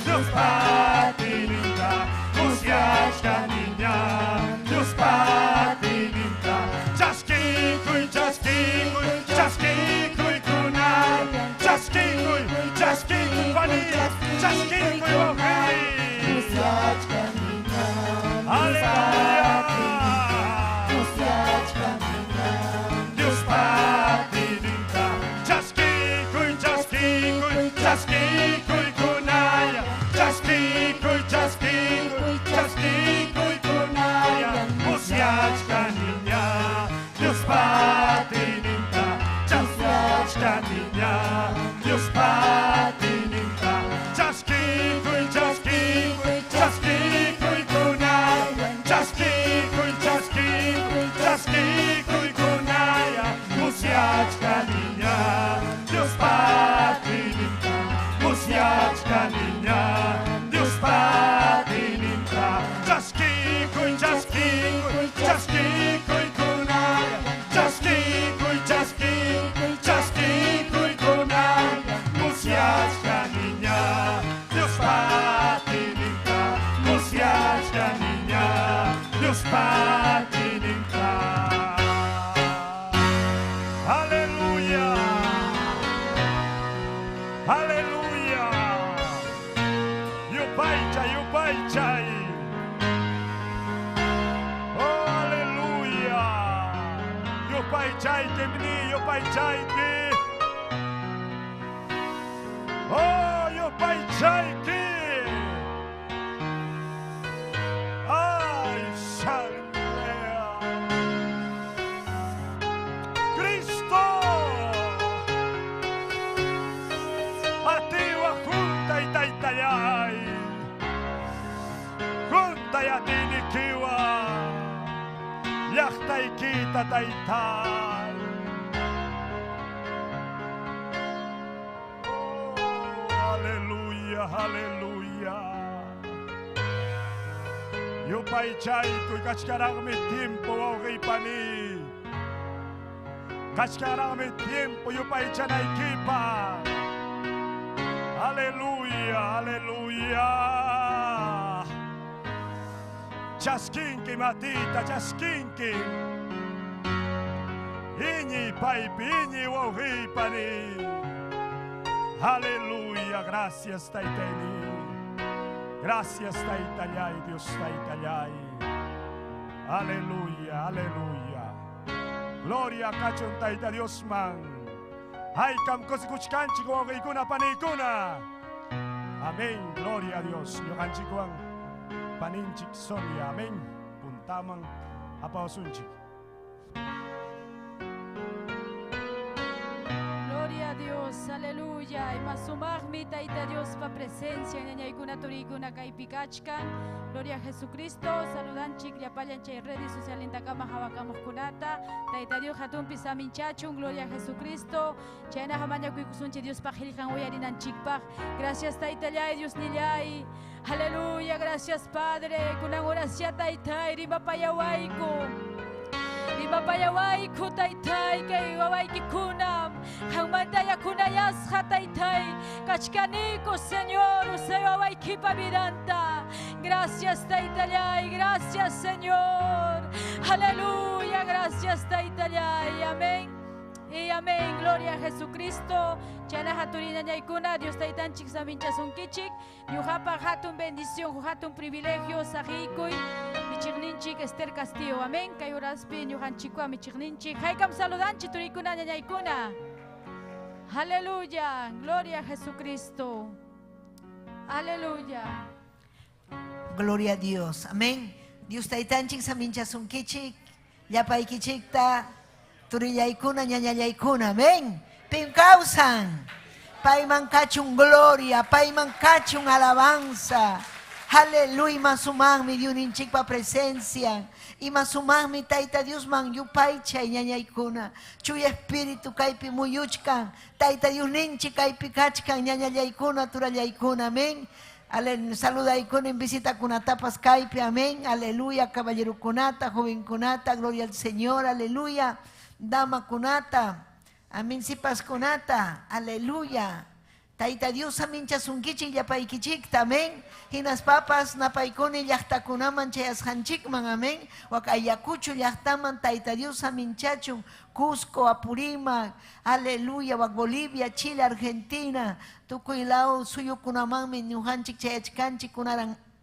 już patininta, musiaczka ninia, już patininta. Czaszkikuj, czaszkikuj, czaszkikuj, kunania, czaszkikuj, czaszkikuj, vanilla, czaszkikuj, okej. Aleluja! Już patininta, czaszkikuj, czaszkikuj, czaszkikuj, kunania, czaszkikuj, czaszkikuj, czaszkikuj, kunania. Musiaczka ninia, już patininta, czaszkikuj, ninia, już patininta. Czaszkikuj, czaszkikuj, czaszkikuj, kunania, czaszkikuj, czaszkikuj, czaszkikuj, kunania. Musiaczka ninia, już patininta, musiaczka ninia, już patininta. Czaszkikuj, czaszkikuj, czaszkikuj, kunania, czaszkikuj, czaszkikuj, czaszkikuj, kunania. Musiaczka ninia, już patininta, musiaczka ninia, już patininta. Aleluja! Aleluja! Jubajczaj, jubajczaj! O, aleluja! Jubajczajcie mnie, jubajczajcie! O, jubajczajcie! Aj, szalmea! Cristo! A ty junta y taitayay. Junta y atinikiwa. Yahtay kita taitay. Oh, aleluya, aleluya. Yupay chay kuy kachkaragmi tiempo wawqipani. Kachkaragmi tiempo yupay chanaykipa. Aleluya, aleluya. Chaskinki matita, chaskinki. Iñi paipi, iñi wawqipani. Aleluya, gracias Taitani. Gracias Taitallay, Dios Taitallay. Aleluya, aleluya. Gloria kachon Taita Dios man. Ay kam kosikuchkanchi wawqikuna panikuna. Amén, gloria a Dios. Yohanchikuan paninchik Sonia, amén. Puntaman apausunchik. Gloria a Dios, aleluya. Y más sumagmi taita Dios pa presencia en ñaykuna turikuna kaipikachkan. Gloria a Jesucristo. Saludanchik llapayan chay redes social intakama habakamos kunata. Taita Dios hatun pisaminchachun. Gloria a Jesucristo. Chayna hamanya kuikusunchi Dios pa jilijan uyarinanchikpaj. Gracias taita llay Dios nillay. Aleluya, gracias Padre. Kunan oracia taita irima payawaiku. Mapayawaiku taytay kay wawaiki kunam hangmantaya kunayas hataytay kachkaniko Señor usay wawaiki pamiranta. Gracias taytallay, gracias Señor, aleluya, gracias taytallay, amén y amén. Gloria a Jesucristo. Chana haturina ñaykuna Dios taytanchik saminchasunkichik ñuqapa hatun bendición, hatun privilegio sajikuy michigninchik Esther Castillo, amén. Kay uraspi ñuqanchikwa michigninchik haykam saludanchik turikuna ñañaykuna. Aleluya, gloria a Jesucristo, aleluya. Gloria a Dios, amén. Dios taytanchik saminchasunkichik llapaykichikta turillaykuna ñañallaykuna, amén. Pim causan, paiman kachun gloria, paiman kachun alabanza. Aleluya, masuman mi Dios ninchikpa presencia. Y masuman mi taita Dios man yupaicha y ñañaykuna. Chuy espíritu kaipi muyuchkan. Taita Dios ninchi kaipi kachkan ñañallaykuna turallaykuna, amén. Saluda icona en visita kunatapas kaipi, amén. Aleluya, caballero kunata, joven kunata, gloria al Señor, aleluya. Dama kunata. Amén, sipas kunata, aleluya. Taita Dios amin chasunkichik yapaykichik, amén. Hinas papas napaykuni llaqtakunaman chayasqanchikman, amén. Wakayakuchu llaqtaman Taita Dios amin chachun, Cusco, Apurímac, aleluya, wak Bolivia, Chile, Argentina, tukuy lao suyukunamanmi ñuqanchik chayachkanchik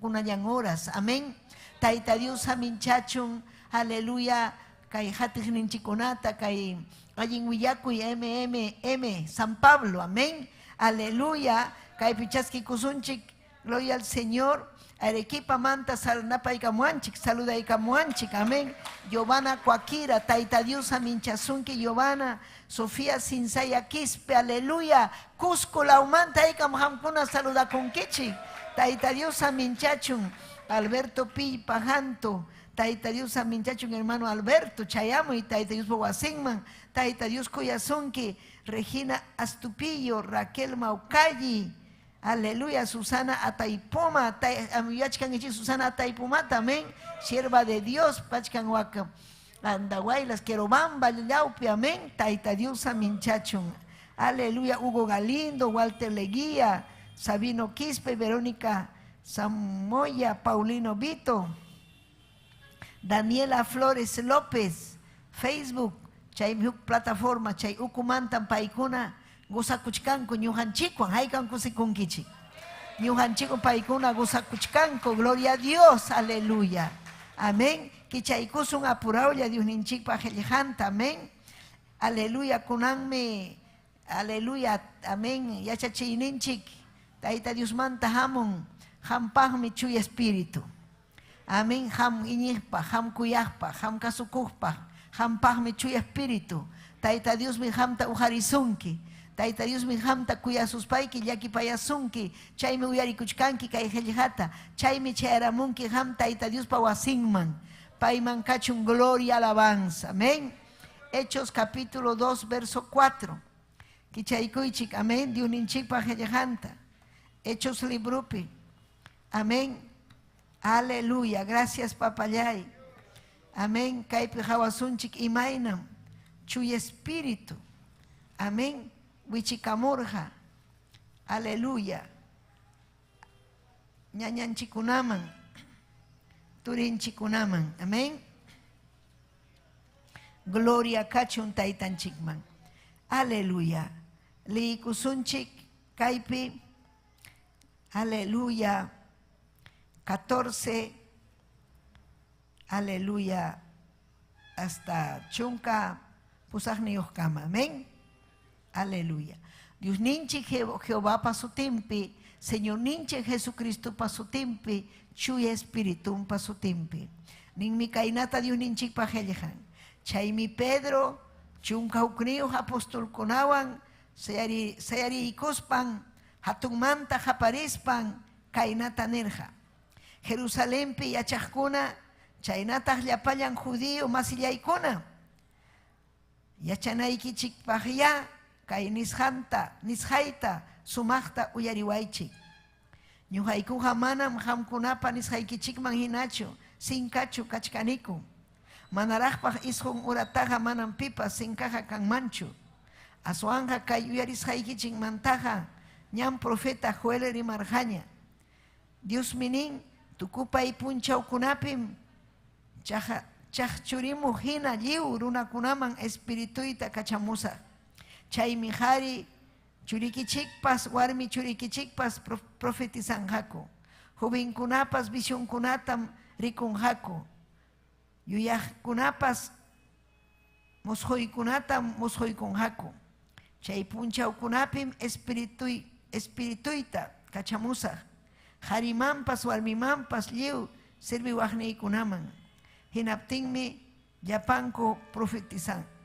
kunayan horas, amén. Taita Dios amin chachun, aleluya, kay hatiqninchikunata, kay allin willakuy MMM San Pablo, amén. Aleluya, kay pichaski kusunchik, gloria al Señor. Arequipa manta salnapay kamuanchik, saluda y kamuanchik, amén. Giovanna Cuaquira, Taita Dios aminchasunki, Giovanna, Sofía Sinsaya Quispe, aleluya. Cusco laumanta y kamhamkuna saluda con kichi. Taita Dios aminchachun, Alberto Pi Pajanto. Taita Dios aminchachun, hermano Alberto Chayamo y Taita Dios Boguasinman. Taita Dios Coyazonki, Regina Astupillo, Raquel Maucalli, aleluya, Susana Ataipoma, Susana Ataipoma también, sierva de Dios, Pachcan Huaca, Andahuaylas, Querobamba, Llaupi, amén, Taita Dios Aminchachun, aleluya, Hugo Galindo, Walter Leguía, Sabino Quispe, Verónica Samoya, Paulino Vito, Daniela Flores López, Facebook, Chay plataforma, Chay Ukumantan Paikuna, Gusakuchkanko, Ñuhanchikwan, Haikan Kusikunkichi. Ñuhanchikwan Paikuna, Gusakuchkanko, gloria a Dios, aleluya. Amén. Kichaykusun apuraulla, Dios ninchikpa Helejanta, amén. Aleluya, kunanme, aleluya, amén. Yachachi ninchik, Taita Dios manta hamon, hampahmi chuy espíritu. Amén, ham iñihpa, ham kuyahpa, ham kasukujpa. Hampahme chuy espíritu. Taita Dios mi hamta ujarizunki. Taita Dios mi hamta kuyasuspayki yaki payasunki. Chaymi uyarikuchkanki kay hellejata. Chaymi chayaramunki ham Taita Dios pawasinman. Paiman kachun gloria alabanza. Amén. Hechos capítulo 2 verso 4. Kichaykuychik. Amén. Diuninchik pa hellejanta. Hechos librupi. Amén. Aleluya. Gracias, papayay. Amén. Kaipi hawasunchik imainam. Chuy espíritu. Amén. Wichikamurja. Aleluya. Ñañanchikunaman. Turinchikunaman. Amén. Gloria kachun taitanchikman. Aleluya. Liikusunchik kaipi. Aleluya. 14. Aleluya. Hasta chunka pusagni kama. Amén. Aleluya. Dios ninchi Jehová pa su timpi. Señor ninchi Jesucristo pa su timpi. Chuy espíritu pa su timpi. Nin mi kainata Dios ninchi pa hellejan. Chay mi Pedro. Chunka ukniyo apostol kunawan. Sayari ikospan. Hatumanta japarispan. Kainata nirja. Jerusalén pi yachakuna. Chaynata llapayan judío masillaykuna. Yachanaykichik pahya. Kay nishaita sumaqta uyariwaychik. Ñuqaykuqa manam hamkunapa nishaykichikman hinachu, sinkachu kachkaniku. Manaraqpaq isqun urataqa manam pipas sinkaqa kanmanchu. Aswanja kay uyarisqaykichikmantaqa ñam profeta Joel rimarqaña. Dios minin tukupay punchawkunapim chaqchurimu hina lliw runakunaman espirituyta kachamusa. Chay mijari churikichikpas, warmi churikichikpas profetizanjaku. Jovenkunapas visionkunatam rikunjaku. Yuyajkunapas moshoykunatam moshoykunjaku. Chay punchawkunapim espirituyta kachamusa. Harimampas warmimampas lliw sirviwaqniykunaman. Hinaptinmi llapanku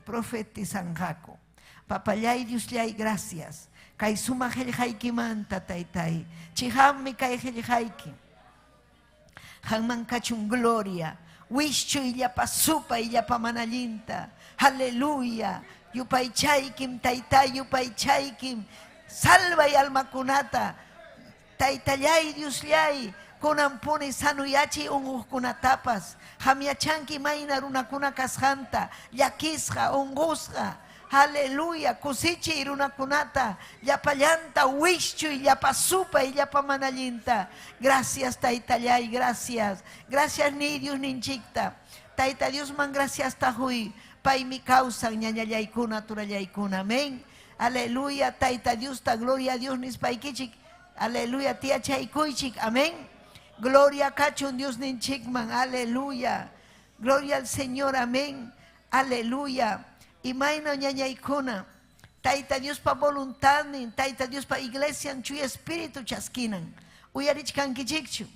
profetizanjaku. Papayay Diosllay, gracias. Kay suma helhaykimanta taytay. Chihammi kay helhayki. Hanman kachun gloria. Wishchu illapa supa illapa manallinta. Aleluya. Yupaychaykim taytay yupaychaykim. Salvay almakunata. Taytallay Diosllay. Kunampuni sanuyachi ungukunatapas. Hamiachanki mayna runakuna kasjanta. Yakisja, ungusja. Aleluya, kusichi irunakunata, yapallanta, wishchu, y yapasupa, y yapamanallinta. Gracias, Taytallay, gracias. Gracias, ni Dios ninchikta. Tayta Dios man, gracias, tahui. Pai mi causa, ñañallaykuna, turallaykuna. Amén. Aleluya, Tayta Dios, ta gloria a Dios, nispaikichik. Aleluya, tía chaykuychik. Amén. Gloria, cachun Dios ninchikman. Aleluya. Gloria al Señor. Amén. Aleluya. Y maina ñañaykuna, Tayta Dios pa voluntad, Tayta Dios pa iglesia, chuy espíritu chasquinan, uyarichkankichikchu,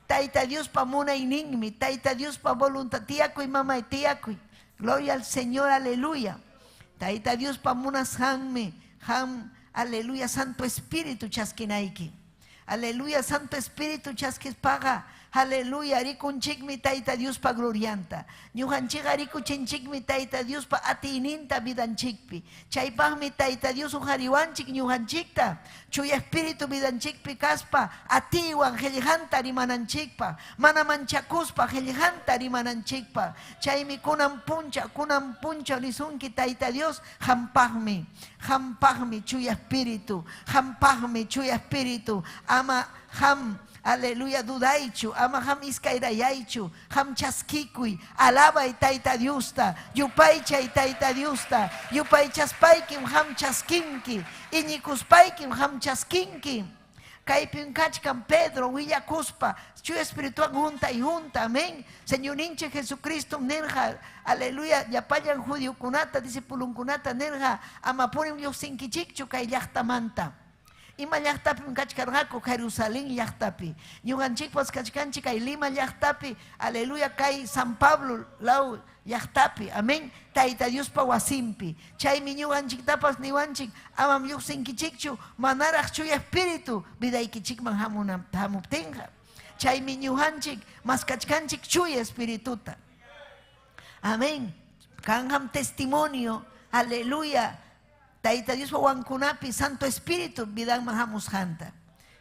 Tayta Dios pa muna iningmi, Tayta Dios pa voluntad, tiakuy mamá y tiakuy, gloria al Señor, aleluya, Tayta Dios pa munas hanmi, aleluya, Santo Espíritu chasquinaiki, aleluya, Santo Espíritu chasquispaga, aleluya, rikunchikmi Tayta Dios pa glorianta. Ñujanchiqa rikuchinchikmi Tayta Dios pa atininta vidanchikpi. Chaypaqmi Tayta Dios uhariwanchik ñujanchikta. Chuy espíritu vidanchikpi kaspa atiwan qillqanta rimananchikpa. Mana manchakuspa qillqanta rimananchikpa. Chaymi kunan puncha risunki Tayta Dios hampaqmi. Hampaqmi chuy espíritu. Hampaqmi chuy espíritu. Ama aleluya, dudaichu, ama ham iskairayaichu, ham chaskikuy, alaba y Tayta Diusta, yupaycha y Tayta Diusta, yupaychaspaikim ham chaskinki, iñikuspaikim ham chaskinki. Kaipin kachkan Pedro, Villakuspa, chu espiritual junta y junta, amén. Señor ninche Jesucristo, nerja, aleluya, yapayan judío kunata, discípulo kunata, nerja, amapurim yosinkichikchu kay llaqtamanta. Ima llaqtapim kachkarqaku Jerusalén llaqtapi. Ñuqanchikpas kachkanchik kay Lima llaqtapi. Aleluya, kay San Pablo law llaqtapi. Amén. Tayta Dios pa wasimpi. Chaymi ñuqanchiktapas niwanchik amam lluqsinkichikchu manaraq chuy espíritu vidaykichikman hamuptinqa. Chaymi ñuqanchik mas kachkanchik chuy espirituta. Amén. Kanham testimonio. Aleluya. Tayta Dios wankunapi Santo Espíritu vidan mahamushanta.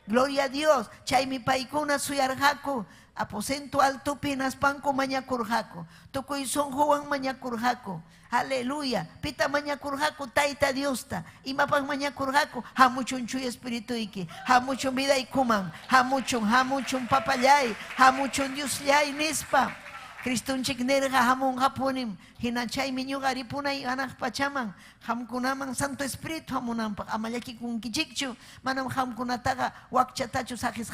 Gloria a Dios. Chaymi paikuna suyarjaku. Aposento alto pinas panco mañakurjaku. Tukuy son Juan mañakurjaku. Aleluya. Pita mañakurjaku taita Diosta. Imapan mañakurjaku. Hamuchun chuy espíritu iki. Hamuchun vida ikuman. Hamuchun papayay. Hamuchun Dios yay nispa. Kristunchik nerga hamun hapunim. Hinachay minyuga ripunay anak pachaman. Hamkunamang Santo Espíritu hamunampak. Amalaki kung kichikchu. Manam hamkunataga wakchatachu sakis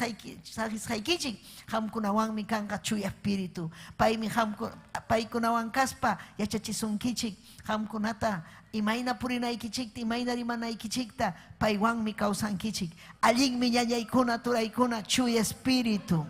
haikichik. Hamkunawang mi kangka chuy espíritu. Pai kunawang kaspa yachachisun kichik. Hamkunata imayna purinay kichikta, imayna rimanay kichikta. Paiwang mi kausan kichik. Aling mi ñañaykuna turaykuna chuy espíritu.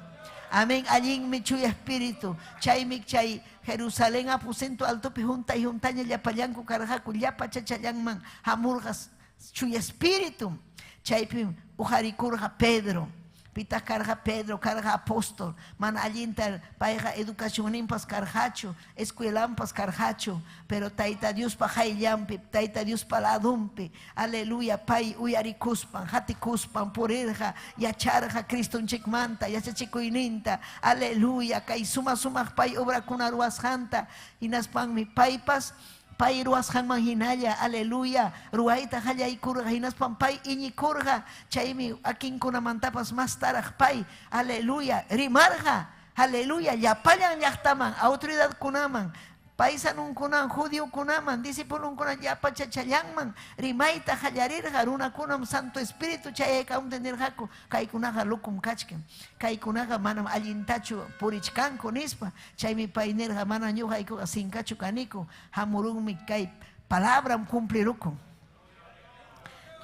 Amén. Allí mi chuy espíritu. Chay mi chay Jerusalén aposento alto junta y juntaña yapayanku carajacu yapa chachayangman hamurgas chuy espíritu. Chay pim ujaricurja Pedro. Pita carga Pedro, carga apóstol. Man allinta paeja educación impas carjacho, escuelampas carjacho. Pero taita Dios pa jaillampi, taita Dios pa ladumpi. Aleluya, pai uyaricuspan, jaticuspan, purerja, yacharja, Cristo un chikmanta, yachachicuininta. Aleluya, kai suma pai obra kunaruas janta. Inaspan mi paipas. Pai ruas hanman hinaya, aleluya. Ruaita haya ikurga, hinas pampai iñikurga. Chaimi akin kuna mantapas más taraj pai, aleluya. Rimarga, aleluya. Yapayan yahtaman, autoridad kunaman. Paisanun kunan, judío kunaman, discípulo kunan yapa chachayangman. Rimaita hayarirga, runa kunam Santo Espíritu chayeka tenerjaku. Kai kunaga lukum kachken. Kai kunaga manam allintachu purichkanku nispa. Chaimi painerga manam ñuja ikuga sinkachu kaniku. Hamurunmi kai palabra cumplirukum.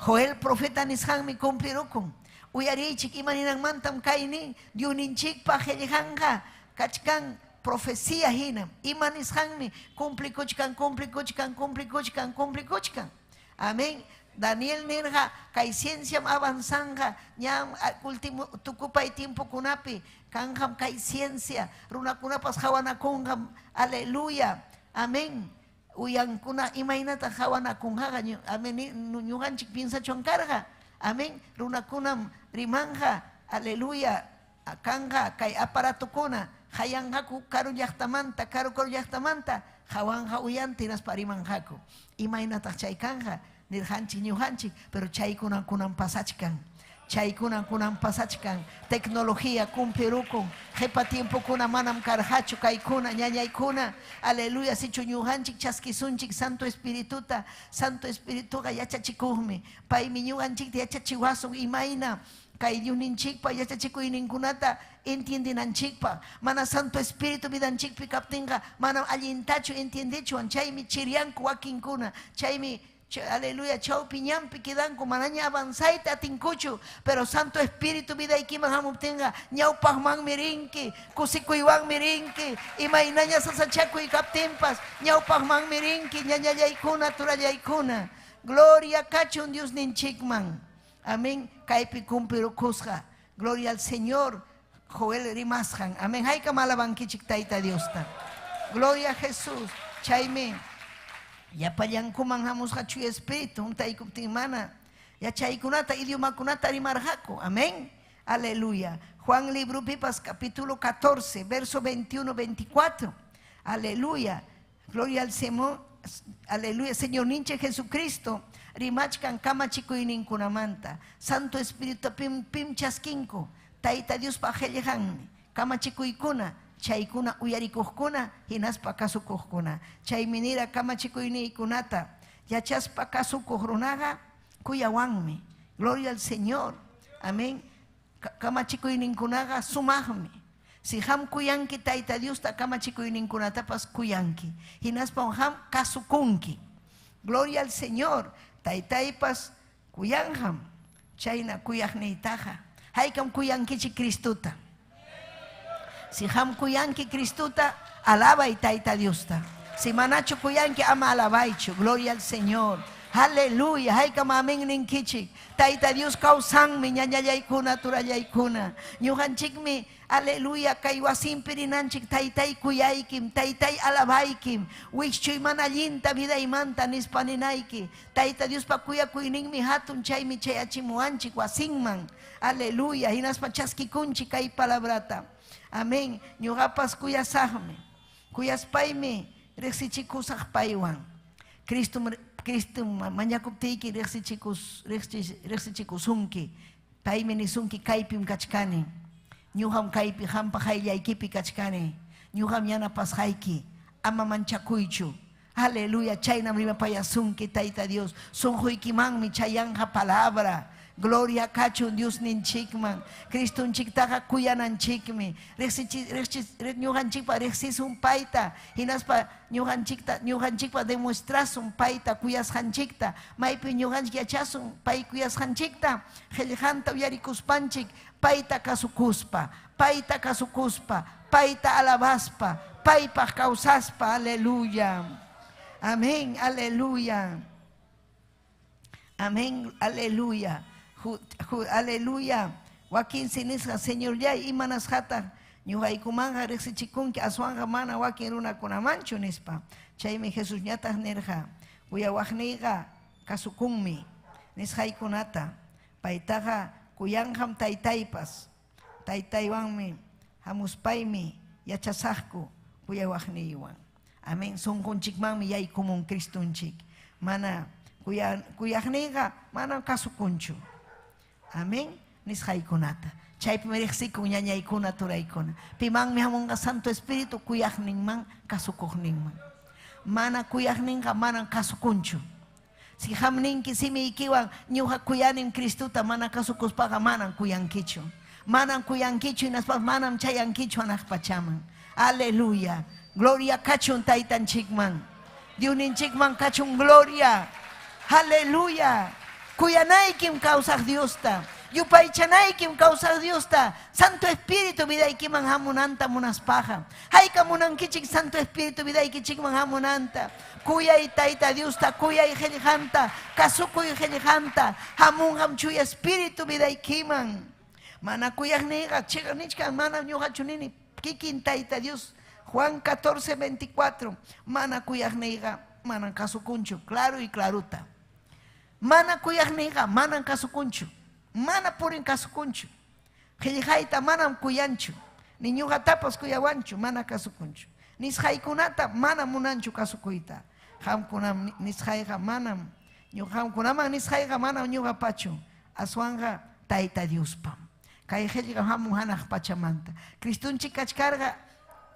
Joel profeta nishanmi cumplirukum. Uyarichik imaninan mantam kaini. Diuninchik pa helihanga. Kachkan profecía hina. Imanis hanmi. Cumplikuchkan. Amén. Daniel nerja. Kai ciencia avanzanga. Nyam último tukupay tiempo kunapi. Kanjam kai ciencia. Runa kunapas hawana kungam. Aleluya. Amén. Uyan kuna imainata hawana kungaga. Amén. Nuñuganchik piensa chonkarga. Amén. Runa kunam rimanja. Aleluya. Kanga kai aparato kuna. Hayangaku karu yahtamanta, karu yahtamanta, hawanja uyanti nas parimanjaku. Imainata chaykanja, nirhanchi ñuhanchi, pero chaykunan kunan pasachkan. Chaykunan kunan pasachkan. Tecnología cumplirukun. Jepa tiempo kuna manam karhachu kaikuna, ñañaykuna. Aleluya, sichu ñuhanchik chaskisunchik Santo Espirituta. Santo Espirituga yachachikuhmi. Pai mi ñuhanchik yachachiwasun imaina. Kay yuninchikpa yachachikuyninkunata entiendinanchikpa. Mana Santo Espíritu vidanchikpi kaptinga. Mana allintachu entiendichuan. Chaymi chirianku wakinkuna. Chaymi aleluya chawpi ñampi kidanku. Manaña avanzayta atinkuchu. Pero Santo Espíritu vidaykiman hamuptinga. Ñawpajman mirinki. Kusikuywan mirinki. Imaynaña sasachakuy kaptinpas. Ñawpajman mirinki. Ñañallaykuna turallaykuna. Gloria kachun Dios ninchikman. Amén. Kaipi cumpliru kusja. Gloria al Señor. Joel rimasjan. Amén. Haika malabankichik taita Diosta. Gloria a Jesús. Chayme. Ya payankuman hamus hachuy espíritu. Un taikuptimana. Ya chaykunata idioma kunata rimarjaku. Amén. Aleluya. Juan libro Pipas capítulo 14 verso 21-24. Aleluya. Gloria al Señor. Aleluya. Señor ninche Jesucristo. Rimachkan kamachikuinin kunamanta. Santo Espíritu pim chaskinko. Taita Dios pajellehan. Kamachikuikuna. Chaykuna uyarikuhkuna. Hinaspa kasukuhkuna. Chayminira kamachikuini kunata. Yachaspa kasukuhrunaga. Kuyawanmi. Gloria al Señor. Amén. Kamachikuinin kunaga sumahmi. Si ham kuyanki taita Dios ta kamachikuinin kunatapas kuyanki. Hinaspa ham kasukunki. Gloria al Señor. Taitaipas kuyanham. Chayna kuyagneitaja. Haykam kuyankichi Cristuta. Si ham kuyanki Cristuta, alaba y taita Diosta. Si manacho kuyanki ama alabaicho. Gloria al Señor. Aleluya. Hay kamaming ning kichik. Taita Dios kausang mi ñañallaykuna turallaykuna. Ñuqanchikmi aleluya kay wasinpirinanchik taytay kuyaykim, taytay alabaykim. Wikchuy mana allinta vidaymanta nispaninayki. Tayta Dios pa kuyakuyninmi hatun chaymi chayachimuanchik wasinman. Aleluya. Hinaspa chaskikunchik kay palabrata. Amén. Ñuqapas kuyasaqmi. Kuyaspaymi riqsichikusaq paywan. Cristo mañakuptiyki riqsichikusunki. Paymi nisunki kaypim kachkani. Ñuqam kaypi hampa hayllaykipi kachkani. Ñuqam yanapasqayki. Ama manchakuychu. Aleluya. Chaynam rimapayasunki Tayta Dios. Sunquykimanmi chayanja palabra. Gloria kachun Dios ninchikman. Cristo unchiktaqa kuyananchikmi. Ñuqanchikpa riqsisun payta. Hinaspa ñuqanchikpa demuestrasun payta kuyasqanchikta. Maypi ñuqanchik yachasun pay kuyasqanchikta. Qillqanta uyarikuspanchik payta kasukuspa. Payta kasukuspa. Payta alabaspa. Paypaq kawsaspa. Aleluya. Amén. Aleluya. Amén. Aleluya. Aleluya. Wakin sinisqa Señor ya imanas hata ñuqaykumanga riqsichikunki aswanga mana wakin runakunamanchu nispa. Chaymi Jesús ñataq nirqa kuyawaqniyqa kasukunmi nisqaykunata. Paytaqa kuyanqam taytaypas. Taytaywanmi hamuspaymi yachasaqku kuyawaqniywan. Amén. Sunqunchikmanmi yaykumun Cristunchik. Mana kuyaqniyqa mana kasukunchu. Amén. Nisqaykunata. Chaypi riqsikun ñañaykuna turaykuna. Pimanmi hamunqa Santo Espíritu kuyaqninman kasukuqninman. Mana kuyaqninqa mana kasukunchu. Si hamninki simiykiwan ñuqa kuyanin Cristuta mana kasukuspaqa manan kuyankichu. Manan kuyankichu hinaspas manan chayankichu hanaq pachaman. Aleluya. Gloria kachun taytanchikman. Diosninchikman kachun gloria. Aleluya. Kuyanaykim kawsaq Diosta. Yupaychanaykim kawsaq Diosta. Santo Espíritu vidaykiman hamunanta munaspaqa. Hayka munankichik Santo Espíritu vidaykichikman hamunanta. Kuyay Tayta Diosta, kuyay qillqanta, kasukuy qillqanta. Hamunham chuya Espíritu vidaykiman. Mana kuyaqniyqa chiqnichkan mana ñuqachu nini kikin Tayta Dios. Juan 14:24. Mana kuyaqniyqa mana kasukunchu. Claro y claruta. Mana kuyaqniyqa mana kasukunchu. Mana purin kasukunchu. Qillqayta manam kuyanchu. Ni ñuqatapas kuyawanchu mana kasukunchu. Nisqaykunata mana munanchu kasukuyta. Qamkunam nisqayqa manam qamkunaman nisqayqa manam ñuqapachu. Aswanga Tayta Diospam. Kay qillqa hamun hanaq pachamanta. Cristunchik kachkarqa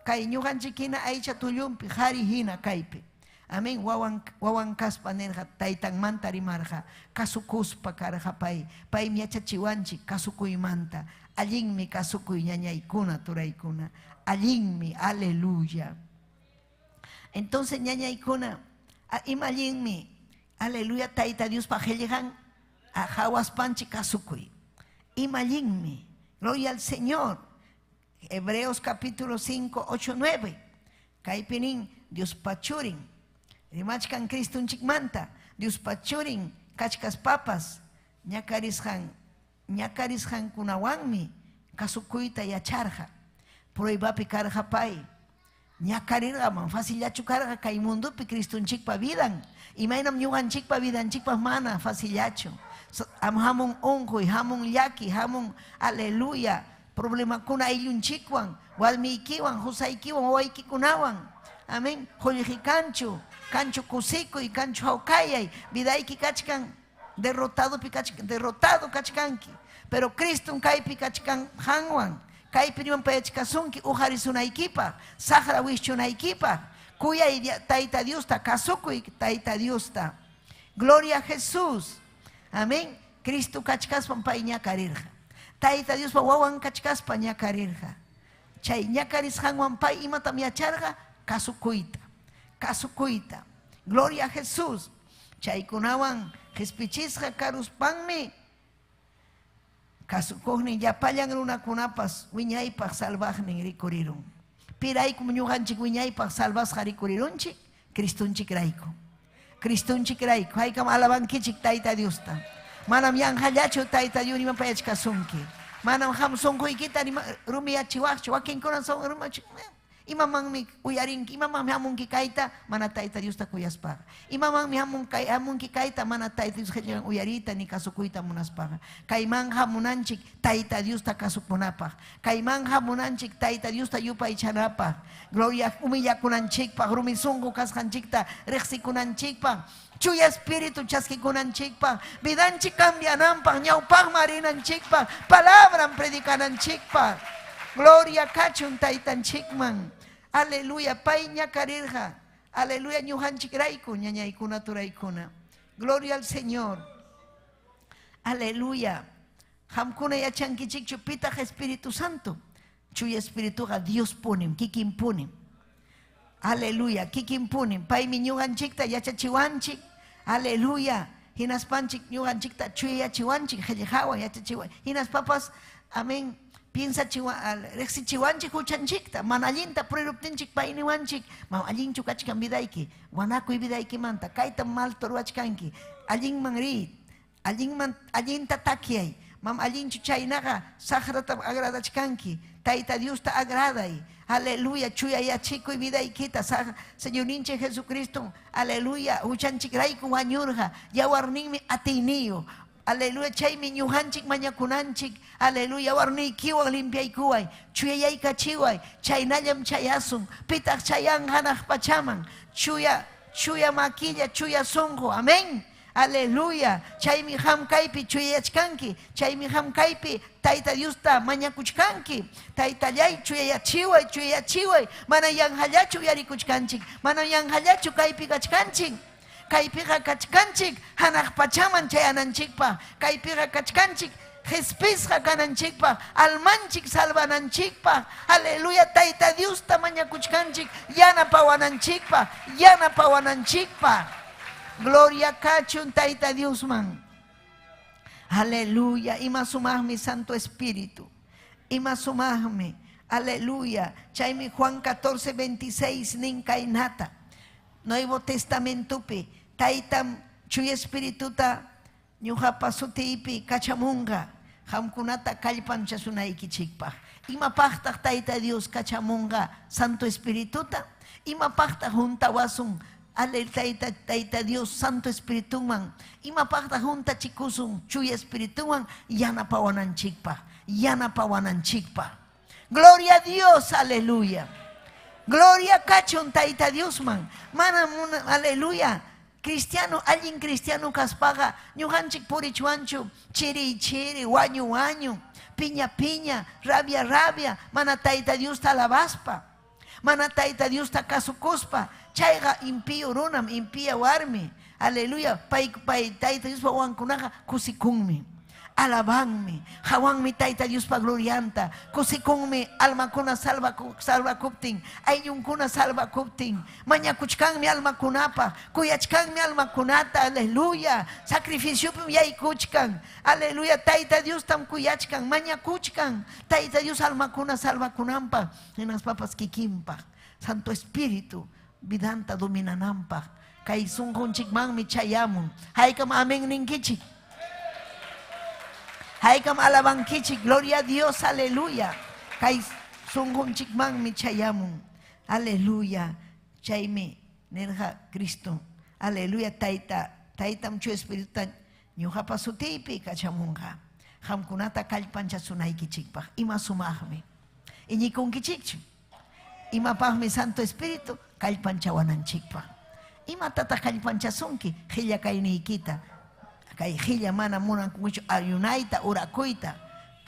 kay ñuqanchikina aycha tullumpi qhari hina kaypi. Amén. Wawan kaspa nirqa taytanmanta rimarqa kasukuspa karqa pay. Paymi yachachiwanchik kasukuymanta. Allinmi kasukuy ñañaykuna turaykuna. Allinmi. Aleluya. Entonces ñañaykuna ima allinmi. Aleluya. Tayta Dios pa qillqan hawaspanchik kasukuy. Ima allinmi. Gloria al Señor. Hebreos capítulo 5, 8, 9. Kaypinin Dios pachurin. Rimachkan Cristunchik manta. Dios pachurin kachkas papas. Ñakarisqan kunawanmi kasukuyta yacharqa. Pruebapi karqa pay. Ñakarirqaman fasillachu karqa kay mundupi Cristunchikpa vidan. Imaynam ñuqanchikpa vidanchikpa mana fasillachu. Hamun unquy, hamun llaki, hamun aleluya. Problemakuna ayllunchikwan, walmiykiwan, husaykiwan, wawaykikunawan. Amén. Qullqi kanchu kusikuy, kanchu hawkayay. Vidayki kachkan derrotado kachkanki. Pero Cristo kaypi kachkan hanwan. Kaypi riman payachkasunki ujarisunaykipa, saqra wishchunaykipa. Kuyay Tayta Diosta, kasukuy Tayta Diosta. Gloria a Jesús. Amén. Cristo kachkaspan pay ñakarirqa. Tayta Dios pa wawan kachkaspa ñakarirqa. Chay ñakarisqanwan pay imatam yacharqa kasukuyta. Gloria a Jesús. Chaykunawan qhispichisqa karuspanmi kasukuqnin llapallan runakunapas wiñaypaq salvaqnin rikurirun. Piraykum ñuqanchik wiñaypaq salvasqa rikurirunchik Cristunchikrayku. Cristunchik raiku, haykam alabankichik Tayta Diosta. Manam yanqallachu Tayta Dios nima payachkasunki. Manam ham sunquykita rumiyachiwaqchu, wakinkunan son rumachu. Imamanmi uyarinki, imamanmi hamunki kayta, mana Tayta Diosta kuyaspaqa. Imamanmi hamunki kayta, mana Tayta Dios uyarita ni kasukuyta munaspaqa. Kayman hamunanchik Tayta Diosta kasukunapaq. Kayman hamunanchik Tayta Diosta yupaychanapaq. Gloria humillakunanchikpaq, rumisunqu kasqanchikta riqsikunanchikpaq. Chuya espíritu chaskikunanchikpaq, vidanchik cambiananpaq, ñawpaq marinanchikpaq, palabran predicananchikpaq. Gloria kachun taytanchikman. Aleluya, pay ñakarirqa. Aleluya, ñujanchik rayku ñañaykuna turaykuna. Gloria al Señor. Aleluya. Hamkuna yachankichikchu pitaq Espíritu Santo. Chuya espirituqa Dios punim, kikin punim. Aleluya, kikin punim. Paymi ñujanchikta yachachiwanchik. Aleluya. Hinaspanchik ñujanchikta chuya yachiwanchik, qhilliqhawan yachachiwan. Hinaspapas, amén. Piensa rexichiwanchik huchanchikta, manallinta pruebuptinchik painiwanchik, mam allinchu kachkan vidayki, wanakuy vidaykimanta, kayta mal torwachkanki, allinman ri, allinta takyay, mam allinchu chaynaqa sagrata agradachkanki, Tayta Diosta agraday, aleluya, chuyayachikuy vidaykita, Señorinche Jesucristo, aleluya, huchanchik rayku wañurqa, yawarninmi atiyniyo. Aleluya, chaymi ñujanchik mañakunanchik, aleluya, warniykiwan limpiaykuway, chuyayaykachiway, chaynallam chayasun, pitaq chayan hanaq pachaman, chuya maquilla, chuya sunqu, amén, aleluya, chaymi hamkaypi chuyayachkanki, chaymi hamkaypi Tayta Diosta mañakuchkanki, Taytallay chuyayachiway, mana yanqallachu yarikuchkanchik, mana yanqallachu kaypi kachkanchik. Kaypiqa kachkanchik hanaq pachaman chayananchikpaq, kaypiqa kachkanchik Jespisqa kananchikpaq, almanchik salvananchikpaq, aleluya, Tayta Diosta mañakuchkanchik yanapawananchikpaq. Gloria kachun Tayta Diosman. Aleluya, ima sumaqmi Santo Espíritu, ima sumaqmi, aleluya. Chaymi Juan 14:26 nin kaynata. Nuevo Testamentopi, Taytam chuy espirituta ñuqapa sutipi kachamunqa, hamkunata kallpanchasunaykichikpaq. Imapaqtaq Tayta Dios kachamunqa Santo Espirituta, imapaqtaq juntawasun Tayta Dios Santo Espirituman, imapaqtaq juntachikusun chuy espirituman yanapawananchikpaq. Gloria a Dios, aleluya. Gloria kachun Tayta Diosman. Mana aleluya. Cristiano, alguien cristiano kaspaga, ñujanchik purichuanchu, chiri, wañu, piña, rabia, mana Tayta Diosta alabaspa, mana Tayta Diosta kasukuspa, chayga impío runam, impía warmi, aleluya, pay Tayta Diospa wankunaqa kusikunmi. Alabanmi, hawanmi Tayta Diospa glorianta, kusikunmi almakuna salva kuptin, ayunkuna salva kuptin, mañakuchkanmi almakunapa, kuyachkanmi almakunata, aleluya, sacrificiopim yaykuchkan, aleluya, Tayta Dios tam kuyachkan, mañakuchkan, Tayta Dios almakuna salva kunampa, enas papas kikimpa, Santo Espíritu, vidanta dominanampa, kay sunqunchikmanmi chayamun, haykam amén ninkichik. Haykam alabankichik, gloria a Dios, aleluya. Kay sunqunchikman mi chayamun, aleluya. Chaymi nerja Cristo, aleluya. Taytam chu espiritu ñuqapa sutipi kachamunqa. Hamkunata kallpanchasunaykichikpaq, ima sumaqmi. Iñikunkichikchu, imapaqmi Santo Espíritu kallpanchawananchikpaq. Imatataq kallpanchasunki, qilla kayniykita. Kay qilla mana munan kunchu ayunayta, urakuyta,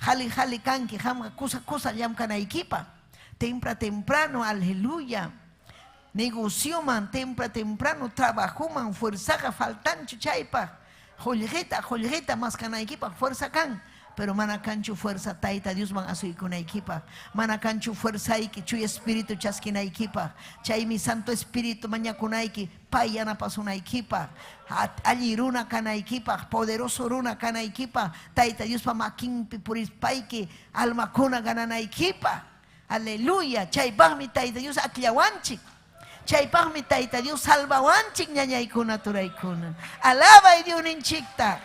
jali kanki, hamqa kusa llamkanaykipa. Temprano, aleluya. Negocioman, temprano, trabajoman, fuerzaqa faltanchu chaypa. Jollita, maskanaykipa, fuerza kan. Pero mana kanchu fuerza Tayta Diosman asuykunaykipa. Mana kanchu fuerzayki, chuy espíritu chaskinaykipa. Chaymi Santo Espíritu mañakunayki, pay yanapasunaykipa. Alli runa kanaykipa, poderoso runa kanaykipa. Tayta Diospa makinpi purispayki, almakuna gananaykipa. Aleluya. Chaypaqmi Tayta Dios aklawanchik. Chaypaqmi Tayta Dios salvawanchik ñañaykuna turaykuna. Alaba y Dios ninchikta.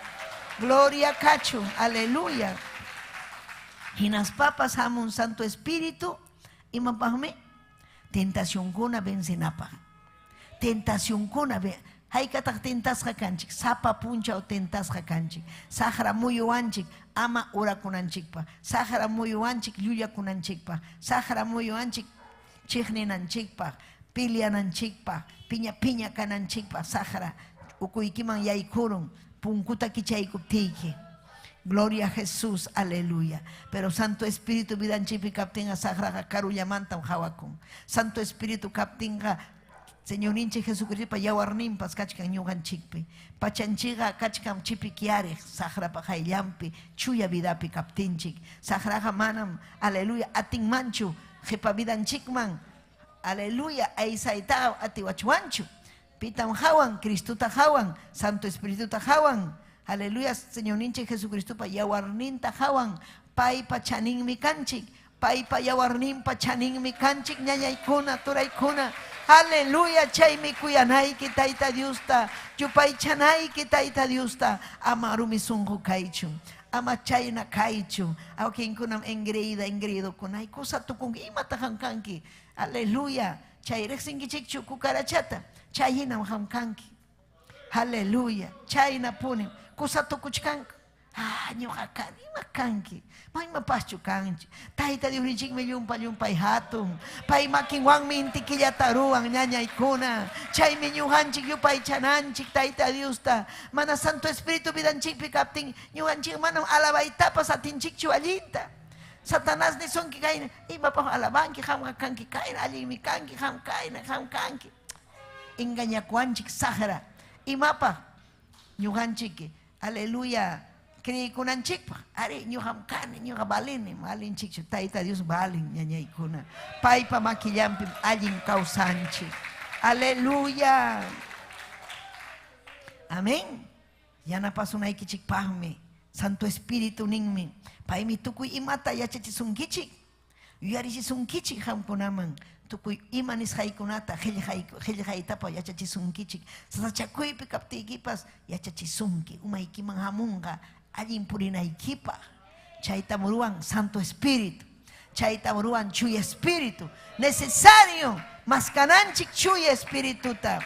Gloria cacho, aleluya. Hinas papas hamun Santo Espíritu. Imapaqmi tentación kuna vencenapa. Tentación kuna haykataq tentasqa kanchik, sapa puncha o tentasqa kanchik, sahra muyuwanchik, ama urakunanchikpa, sahra muyuwanchik llullakunanchikpa, sahra muyuwanchik chiqninanchikpa, piliananchikpa, piña kananchikpa, sahra ukuykiman yaykurun, punkuta kichaykuptiyki. Gloria a Jesús, aleluya. Pero Santo Espíritu vidanchipi kaptinga sahra karullamanta hawakun. Santo Espíritu kaptinga Señor Inche Jesucristo yawarnimpas kachkan ñuqanchikpi pachanchiqa kachkan chipikiarij saqrapa hayllampi chuya vidapi kaptinchik saqraqa manam aleluya atinmanchu qipa vidanchikman aleluya aysaytaqa atiwachwanchu pitan hawan Cristuta hawan Santo Espírituta hawan aleluya Señor Inche Jesucristopa yawarninta hawan paypa chaninmi kanchik paypa yawarninpa chaninmi kanchik ñañaykuna turaykuna. Aleluya, chaymi kuyanayki Tayta Diosta, yupaychanayki Tayta Diosta, amarumi sunqu kaychu, ama chayna kaychu, awkinkunam engreído kunay, kusa tukun imata hamkanki, aleluya, chay riqsinkichikchu kukarachata, chayhinam hamkanki, aleluya, chayna punim, kusa tukuchkanki, ñuqa kani ima kanki, maymapachu kanchi, Tayta Diosninchikmi llumpay hatun, pay makinwanmi intikillataruwan ñañaykuna, chaymi ñuqanchik yupaychananchik Tayta Diosta, mana Santo Espíritu vidanchikpi kaptin, ñuqanchik manam alabaytapas atinchikchu allinta. Satanás ni sonki kayna, imapaq alabanki, hamqa kanki kayna, allinmi kanki, ham kayna, ham kanki. Engañakuanchik sahra, imapaq ñuqanchik, aleluya, creykunanchikpa, ari ñuqam kani, ñuqa balini, malinchikchu, Tayta Dios balin ñañaykuna, paypa makillampi allin kawsanchik, aleluya, amén. Yanapasunaykichikpaqmi, Santo Espíritu ninmi, paymi tukuy imata yachachisunkichik, yuyarichisunkichik hamkunaman, tukuy ima nisqaykunata qillqaytapa yachachisunkichik, sasachakuypi kaptiykipas yachachisunki, umaykiman hamunqa, allin purinaykipa, chayta muruwan Santo Espíritu, chayta muruwan Chuy Espíritu, necesario maskananchik Chuy Espírituta,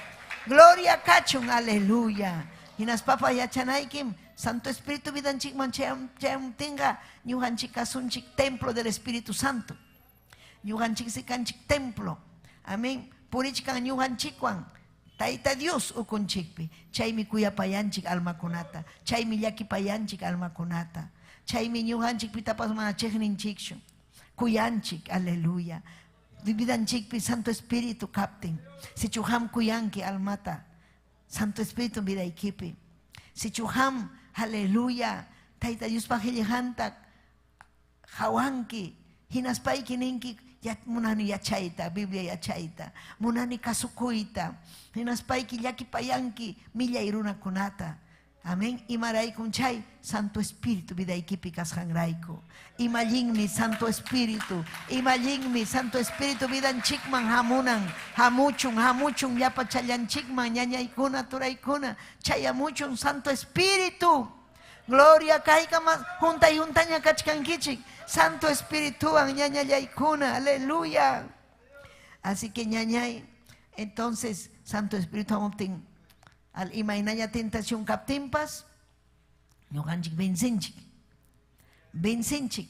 gloria kachun, aleluya. Hinas papa yachanaykim, Santo Espíritu vidanchikman chayamtinqa ñuqanchik kasunchik templo del Espíritu Santo, ñuqanchik sikanchik templo, amén, purichkan ñuqanchikwan Tayta Dios ukunchikpi, chaymi kuyapayanchik almakunata, chaymi llakipayanchik almakunata, chaymi ñuqanchik pitapas mana chiqninchikchu, kuyanchik, aleluya. Vidanchikpi Santo Espíritu kaptin, sichuham kuyanki almata, Santo Espíritu vidaykipi, sichuham, aleluya, Tayta Dios paqillihantak, hawanki, hinaspayki ninki, munani yachayta, Biblia yachayta, munani kasukuyta, hinaspayki llakipayanki millay runakunata, amén, imaraykun chay Santo Espíritu vidaykipi kasqanrayku, imallinmi Santo Espíritu vidanchikman hamunan, hamuchun llapa challanchikman ñañaykuna turaykuna, chay hamuchun Santo Espíritu, gloria kayka mas juntaña kachkankichik, Santo Espíritu ñañallaykuna, aleluya. Así que ñañay, entonces Santo Espíritu amuptin al imaynaya tentación kaptimpas, ñuqanchik vencenchik,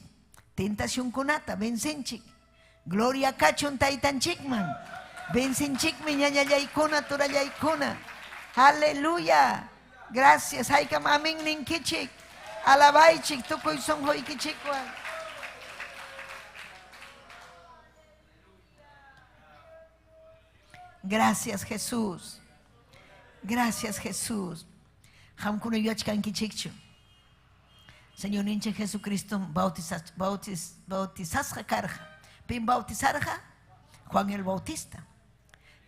tentación kunata vencenchik, gloria kachun taytanchikman, vencenchikmi ñañallaykuna turallaykuna, aleluya. Gracias, haykam amén ninkichik, alabaychik tukuy sonquykichikwan. Gracias Jesús. Gracias Jesús. Hamkuna yachkankichikchu. Señor ninche Jesucristo bautizasqa karqa. Pin bautizarqa? Juan el Bautista.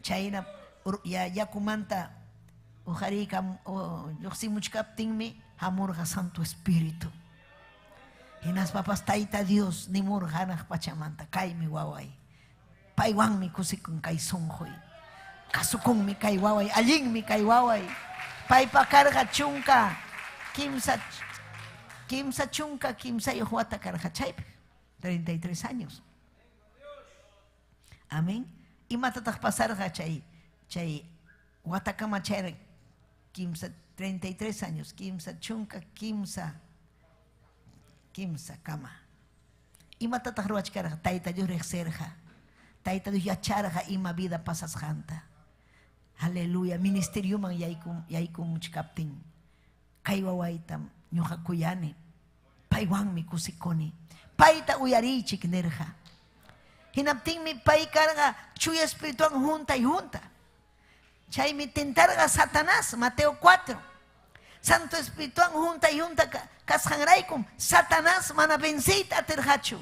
Chayna yakumanta ujarika lluqsimuchkaptinmi hamurqa Santo Espíritu. Hinas papas Tayta Dios nimurqa hanaq pachamanta kaymi waway. Paywanmi kusikun kay sunquy. Kasukunmi kay waway, allinmi kay waway. Paypa karga chunka, kimsa chunka, kimsa yuhuata karga chaypi. 33 años. Amén. Y matatak pasarga chay watakama chay kimsa 33 años, kimsa chunka, kimsa kama. Y matatak ruachkarga, taita Dios rexerja, taita Dios yacharja ima vida pasas janta. Aleluya, ministerio man yaikum muchkaptin. Kaywawaitam nyuhakuyani. Paiwan mi kusikoni. Paita uyarichik nerja. Hinaptin mi pai carga chuya espiritual junta y junta. Chay mi tentarga Satanás, Mateo 4. Santo espiritual junta y junta kashangraikum. Satanás mana vencita terhachu.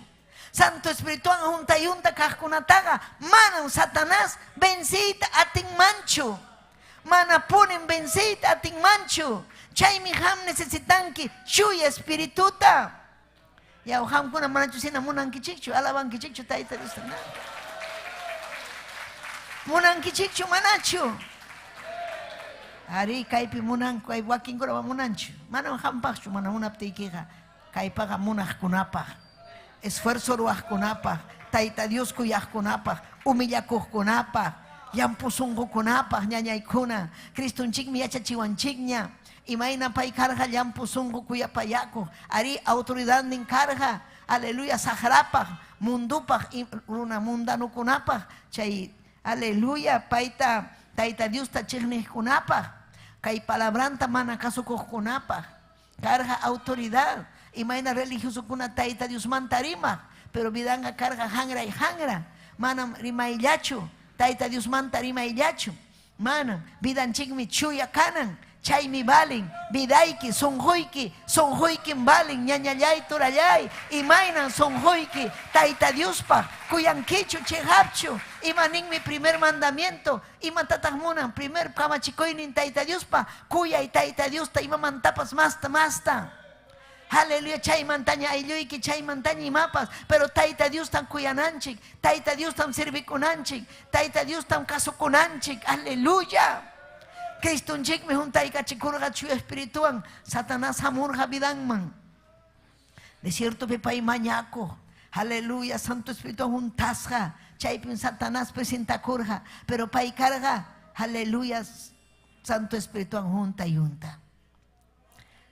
Santo espiritual junta y junta kaskunataga. Manan Satanás vencita atin mancho. Mana ponen vencita atin mancho. Chay mi ham necesitanki chuya espirituta. Ya ham kuna manachu sina munan kichichu alaban kichichu taita dustana. Munan kichichu manachu. Ari kaipi munan kai waking kura munanchu. Mana ham pachu mana munapti kika. Kai paga munah kunapa. Esfuerzo ruah kunapa. Taita Dios kuyah kunapa. Umillakuh kunapa. Yampusungu kunapa nyanyay kuna. Kristun chik mi yacha chiwanchiknya. Imaina pai carga yampu sungu kuya payaku. Ari autoridad nin carga. Aleluya sahrapa. Mundupa una mundanu kunapa. Chay aleluya paita taita Dios ta chigni kunapa. Kay palabranta mana kasukuh kunapa. Carga autoridad. Imaina religioso kuna taita Dios mantarima. Pero vidanga carga hangra y hangra. Mana rimaillachu. Taita Dios mantarima illachu. Mana vidan chigmi chuya kanan. Chay mi balen, vidaiki, sonjoiki balen, ñañayay, turayay, imainan sonjoiki, taita Diospa, kuyankichu, chehapchu, imanin mi primer mandamiento, imatatahmunan, primer kamachikoinin taita Diospa, kuya y taita Diosta, imamantapas masta. Aleluya, chay montaña ayuyki, chay montaña y mapas, pero taita Dios tan kuyananchik, taita Dios tan servikunanchik, taita Dios tan kasukunanchik, aleluya. Cristo me junta y cachikurga chu espiritual, Satanás hamurja vidangman. De cierto pepa y mañaco, aleluya, Santo Espíritu juntasja, chaypin Satanás presenta curja, pero pa y carga, aleluya, Santo Espíritu junta y junta.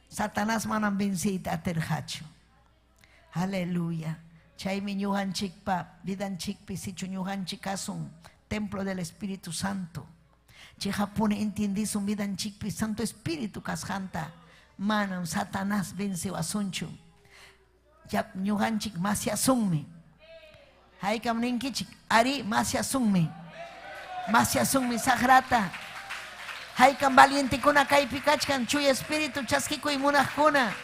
Satanás manan vencita terhacho, aleluya. Chay mi ñuhan chikpa, vidan chikpi, sichu ñuhan chikasun, templo del Espíritu Santo. Chihapune entendí su vida en chikpi, Santo Espíritu kasjanta, manan Satanás vence asuncho. Ya ñuhan chik masya sungme. Hay kamnin kichik, ari masya sungme sagrata. Hay kam valiente kuna kaipi kachkan, chuy espíritu chaskiku y munajkuna.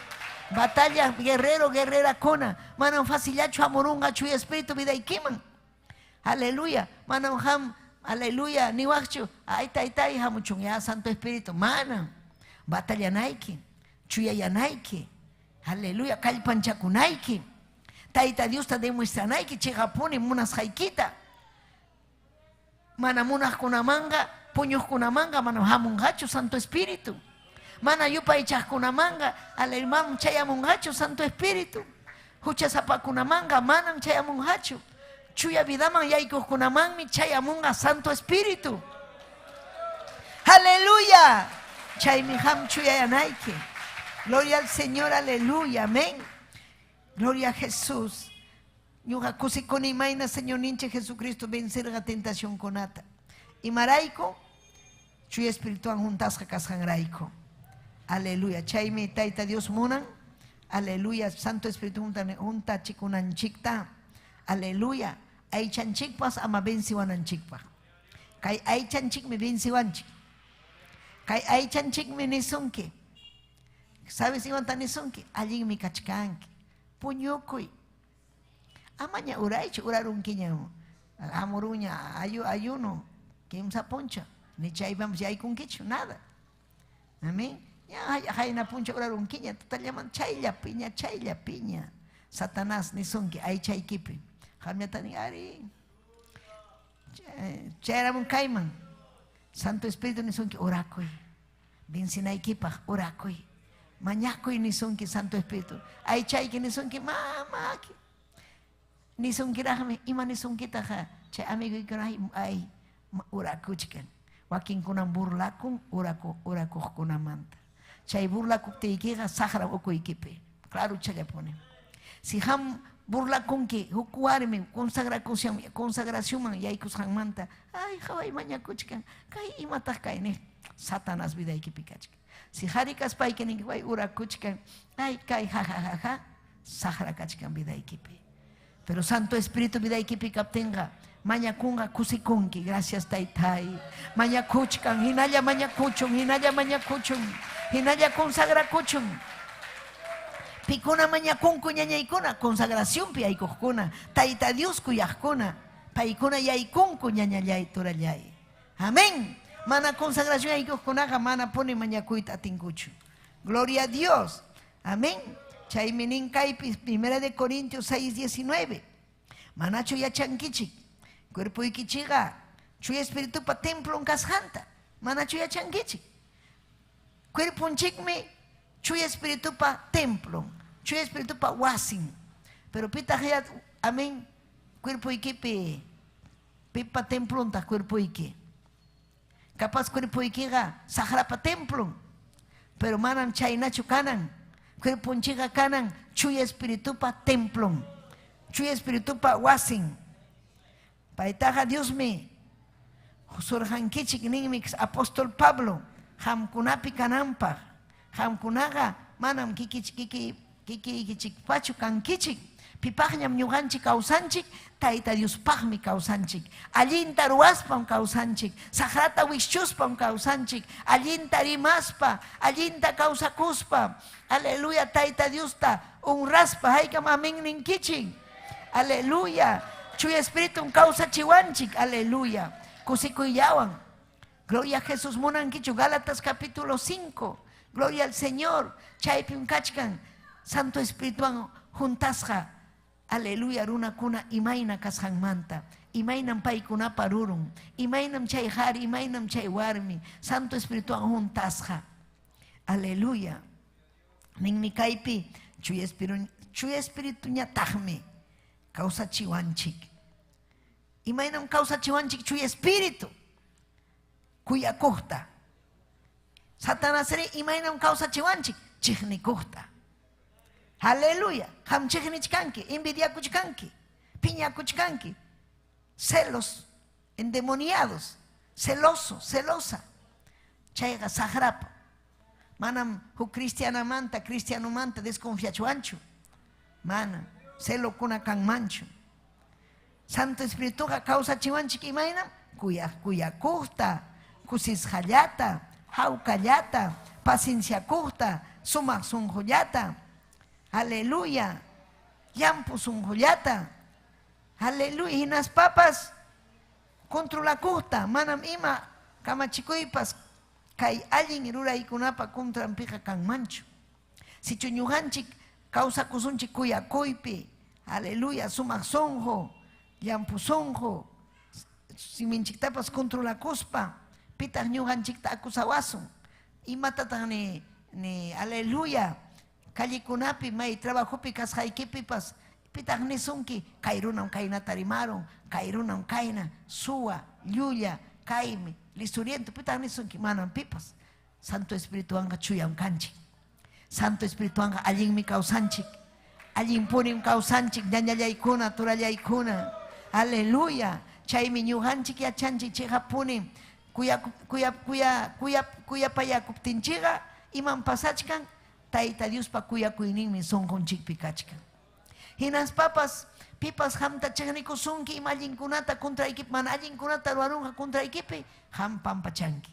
Batalla guerrero, guerrera kuna. Manan fasillacho amorunga chuy espíritu vida ikiman. Aleluya, manan ham. Aleluya, ni wakchu, ay taitai hamuchung ya Santo Espíritu, mana, batalla naiki, chuya ya naiki, aleluya, kalpanchaku naiki, taita Dios ta demuestra naiki, chegapuni munas haikita, mana munas kunamanga, puños kunamanga, mana hamungachu Santo Espíritu, mana yupa ichas kunamanga, aleluya, chayamungachu Santo Espíritu, huchasapa kunamanga, mana chayamungachu. Chuya vidaman yaikos kunaman mi chayamunga Santo Espíritu. Aleluya. Chay mi ham chuya yanaike. Gloria al Señor, aleluya, amén. Gloria a Jesús. Yuga kusikoni imaina Señor ninche Jesucristo vencer la tentación conata. Y maraico, chuya espiritual juntas kashangraiko. Aleluya. Chay mi taita Dios munan. Aleluya. Santo Espíritu junta chikunan chikta. Aleluya. Ay chanchikpas ama bensiwanan chikpa. Kay ay chanchik me bensiwanchik. Kay ay chanchik me nisunki. ¿Sabes iwan tan nisunki? Allí mi kachkanki. Puñukuy. Amanya uraichu urarunkiña. Amoruña ayuno. Kimsa poncha. Ni chay vamos ya hay kunkichu nada. Amén. Ya hay na poncha urarunkiña. Total llaman chayla piña. Satanás nisunki ay chay kipi. Hamyatani ari. Chayramun kaiman. Santo Espíritu ni son que orakoy. Binsinaykipa orakoy. Mañakoy ni son que Santo Espíritu. Ay chay que ni son que mama. Ni son que rahme ima ni son que taja. Chay amigo y que ay orakuchkan. Wakin kunan burlakun orakuh kunamanta. Chay burlakuk te ikiga sahara oko ikipe. Claro chay pone. Si ham burlakun que hukuarme consagración man yaikus han manta. Ay hawai mañakuchkan. Kai imatah kaine. Satanás vida ikipikachkan. Si harikas pai que ninguay urakuchkan. Ay kai ja. Sahara kachkan vida ikipe. Pero Santo Espíritu vida ikipikap tenga. Mañakunga kusikunki, gracias taitai. Mañakuchkan, hinaya mañakuchun, hinaya consagra kuchun. Pikuna mañakunku ñañaykuna, consagración pi aykukuna. Taita Dios kuyakuna, paikuna yaykunku ñañallay turallay. Amén. Mana consagración aykukunaga mana pone mañakuyta atinkuchu. Gloria a Dios. Amén. Chay minin kaypis, 1 Corintios 6:19. Manacho yachankichik. Cuerpo ikichiga, chuy espíritu pa templo en casjanta, mana chuy changichi. Cuerpo un chikme, chuy espíritu pa templo, chuy espíritu pa wasin. Pero pita hayat, amén, cuerpo ikipe, pipa templo ta cuerpo iki. Capaz cuerpo ikiga, sahara pa templo, pero manan chay nacho kanan, cuerpo un chiga kanan, chuy espíritu pa templo, chuy espíritu pa wasin. Paitaja Dios me, Surjankichik Nimix, Apóstol Pablo, Hamkunapi Kanampa, Hamkunaga, Manam Kiki Pachu Kankichik, Pipajñam Ñuganchik Kausanchik, Taita Dios Pajmi Kausanchik, Allinta Ruaspam Kausanchik, Sahrata Wischuspam Kausanchik, Allinta Rimaspa, Allinta Kausakuspa, Aleluya, Taita Dios ta, un raspa, Haikam Amin Ninkichik, Aleluya. Chuy espíritu un causa chiwanchik, aleluya. Kusikuyawan. Gloria a Jesús Monanquichu, Gálatas capítulo 5. Gloria al Señor. Chaypim kachkan. Santo Espíritu juntasja. Aleluya, runa kuna imaina kashan manta. Imainam paikuna parurun. Imainam chay hari, imainam chay warmi. Santo Espíritu juntasja. Aleluya. Ningmi kaipi. Chuy espíritu ñatahme. Causa chiwanchik. Imainam causa chiwanchik chuy espíritu. Cuya costa. Satanás re imainam causa chiwanchik. Chihni costa. Aleluya. Ham chihni chkanki. Envidia kuchkanki. Piña kuchkanki. Celos. Endemoniados. Celoso. Celosa. Chayga sahrapa. Manam hu cristiano manta desconfia chuancho. Mana. Celo kuna kan mancho. Santo Espíritu causa chiwanchik imainam cuya costa, kusis hallata, jaucallata, paciencia corta, sumak sunjoyata. Aleluya. Yampu sunjoyata. Aleluya. Y nas papas contra la costa, manam ima kamachikuipas kay allin irura ikunapa contra ampija kan mancho. Si chuñujanchik causa kusunchik kuya koipi. Aleluya. Sumak sonjo. Yampusonjo, si minchiktapas contra la cuspa, pitas ñuganchikta acusawasun, y matatan ni aleluya, calikunapi, may trabajo picas haikipipas, pitas ni sunki, kairunam kaina tarimaron, kairunam kaina, sua, lluya, kaime, lisuriento, pitas ni sunki, manan pipas, Santo Espíritu anga chuyam kanchik, Santo Espíritu anga allin mi causanchik, allin punim causanchik, ñañallaykuna, turallaykuna. Aleluya. Chaymi ñujanchik yachanchik chihapuni kuya payakuptinchiga iman pasachkan Taita Dios pa kuyakuyninmi sonjonchikpi kachkan. Hinas papas pipas hamta chiknikusunki ima allinkunata contra equipi mana allinkunata ruarunja contra equipi ham pampachanki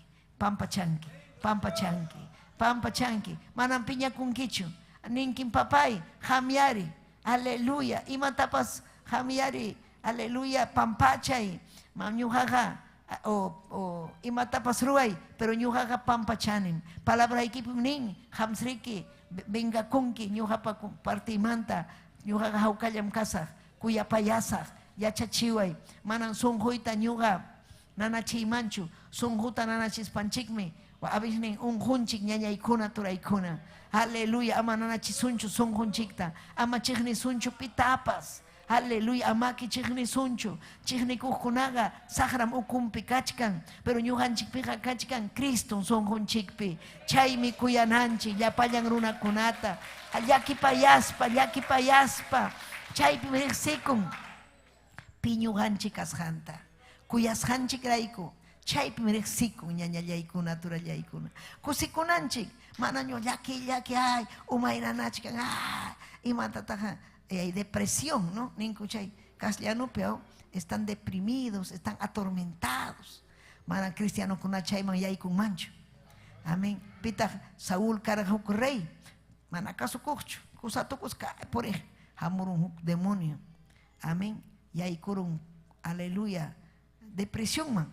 manan piñakunkichu ninkin papay hamyari. Aleluya. Ima tapas hamyari. Aleluya, pampachay, ñujaja, o imatapas ruay, pero ñujaja pampachanin. Palabra equipo nin, hamsriki, venga kunki, ñujapa partimanta, ñujaja jaukallam casa, cuya payasa, yachachiway, manan sonjoita ñuja, nanachi manchu sunjuta nanachis panchikmi wa abisnin unjunchik ñañaykuna turaykuna. Aleluya, ama nanachi sunchu sunjunchikta, ama chikni sunchu pitapas. Aleluya, amaki chikni sunchu, chikni kukunaga, sahram ukumpi kachkan, pero ñuhanchikpiqa kachkan Cristo sunjunchikpi. Chaymi kuyananchik, llapayan runakunata, llakipayaspa, chaypi riqsikun, piñuhanchik kasqanta, kuyasqanchik rayku, chaypi riqsikun ñañallaykuna, turallaykuna. Kusikunanchik, manaño llaki, ay, umaynanachkan, imatataqa. Hay depresión, ¿no? Ninkuchay castellano peor, están deprimidos, están atormentados. Mana cristiano con chayman y con mancho. Amén. Pita Saúl carajuk rey. Mana caso cocho, cusatocos por él. Hamurun demonio. Amén. Y ahí curun, aleluya, depresión man.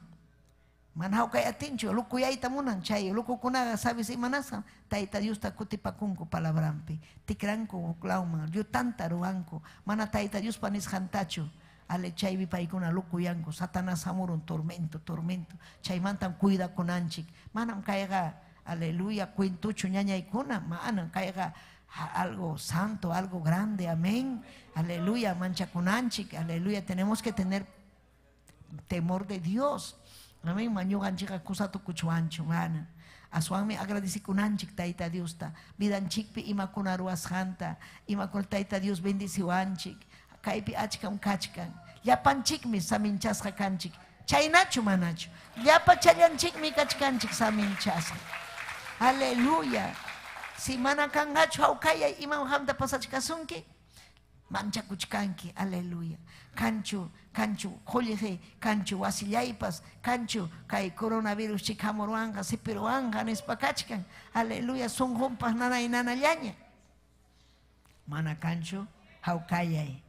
Manhau kay atincho, luku ya itamunan chay, luku kunaga sabi si manasa, taita Dios ta kutipakunko palabrampi, tikranko klauman, yo tanta ruanko, mana taita Dios panis hantacho, ale chay vi paikuna luku yanko, Satanás amurun tormento, chay mantan cuida con anchik, manam kaiga, aleluya, cuentucho ñaña ikuna, manam kaiga algo santo, algo grande, amén, aleluya, mancha con anchik, aleluya, tenemos que tener temor de Dios. Amén, mañugan chica kusato kuchuancho, mana. Asuame agradeci kunanchik taita Dios ta. Vidan chikpi ima kunaruas hanta, ima kol taita Dios bendiciwanchik. Kaipi achkan kachkan. Yapan chikmi saminchasqa kanchik. Chaynachu manachu. Yapa chayanchikmi kachkanchik saminchasqa. Aleluya. Si mana kangachu haukaya ima hamta pasachkasunki. Mancha kuchkanki, aleluya. Kanchu, jolije, kanchu, wasillaypas, kanchu, kay coronavirus chikamoruanga, sipiruanga, nespakachkan, aleluya, son jompas nana y nana llaña. Mana kanchu, haukayay.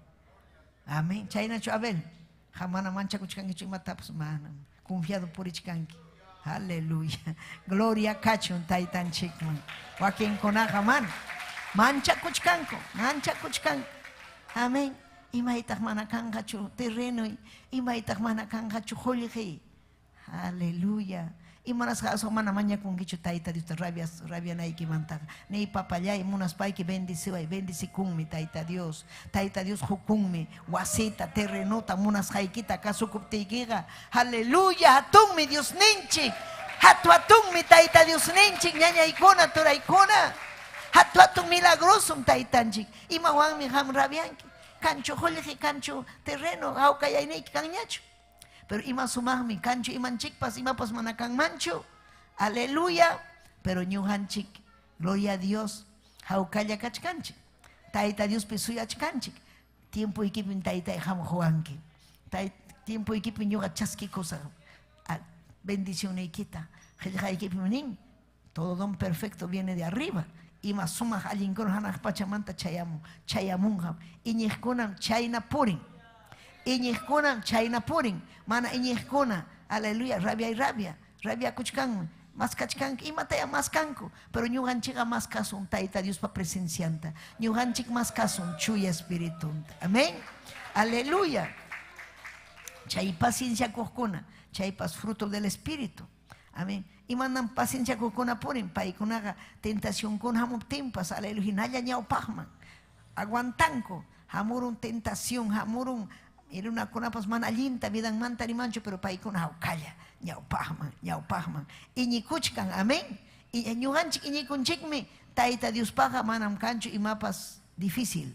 Amén. Chaynachu Abel, jamana mancha kuchkanki chimatapas, mana, confiado por ichkanki. Aleluya. Gloria kachun taitan chikman. Joaquín konaja man. Mancha kuchkanko. Amén. Imaitak mana kangachu terreno, imaitak mana kangachu jolje. Aleluya. Imanas haso mana maña con gichu taita Dios rabia naiki mantaga. Nei papayay munas pai que bendice kunmi taita Dios hukunmi wasita terrenota munas haikita kasukuptigiga. Aleluya. Hatunmi Dios ninchi. Hatunmi taita Dios ninchi ñaña ikuna turaikuna. Hatun milagrosum taitanchik. Imawan mi ham rabianki. Cancho jolje cancho terreno haukayay kanñacho. Pero ima sumahmi cancho imanchikpas imapas manakan mancho. Aleluya. Pero ñuhanchik, gloria a Dios, haukaya kachkanchik. Taita Dios pisuyachkanchik. Tiempo ikipin taita ham juanki. Tiempo ikipin ñuga chaski cosa. Bendición ikita. Jelja ikipin nin. Todo don perfecto viene de arriba. Ima sumah alinkon hanak pachamanta chayamunham. Iñihkunam chayna purin. Mana iñihkuna. Aleluya. Rabia kuchkan. Mas kachkan. Imataya mas kanko. Pero ñuhanchik mas kasun taita Dios pa presencianta. Ñuhanchik mas kasun chuya espíritu. Amén. Aleluya. Chay paciencia kuhkuna. Chay pas fruto del espíritu. Amén. Y mandan paciencia con purin, paikunaga tentación con hamur timpas, aleluya, naya ñaupahman. Aguantanco, hamurun tentación, hamurun, era una conapas manallinta, vidan mantari mancho, pero paikuna calla, ñaupahman. Iñikuchkan, amén. Y ñuhanchik iñikunchikmi, taita Dios paja, manam cancho y mapas difícil.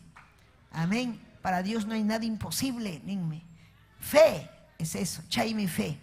Amén. Para Dios no hay nada imposible, ninme. Fe es eso, chay mi fe.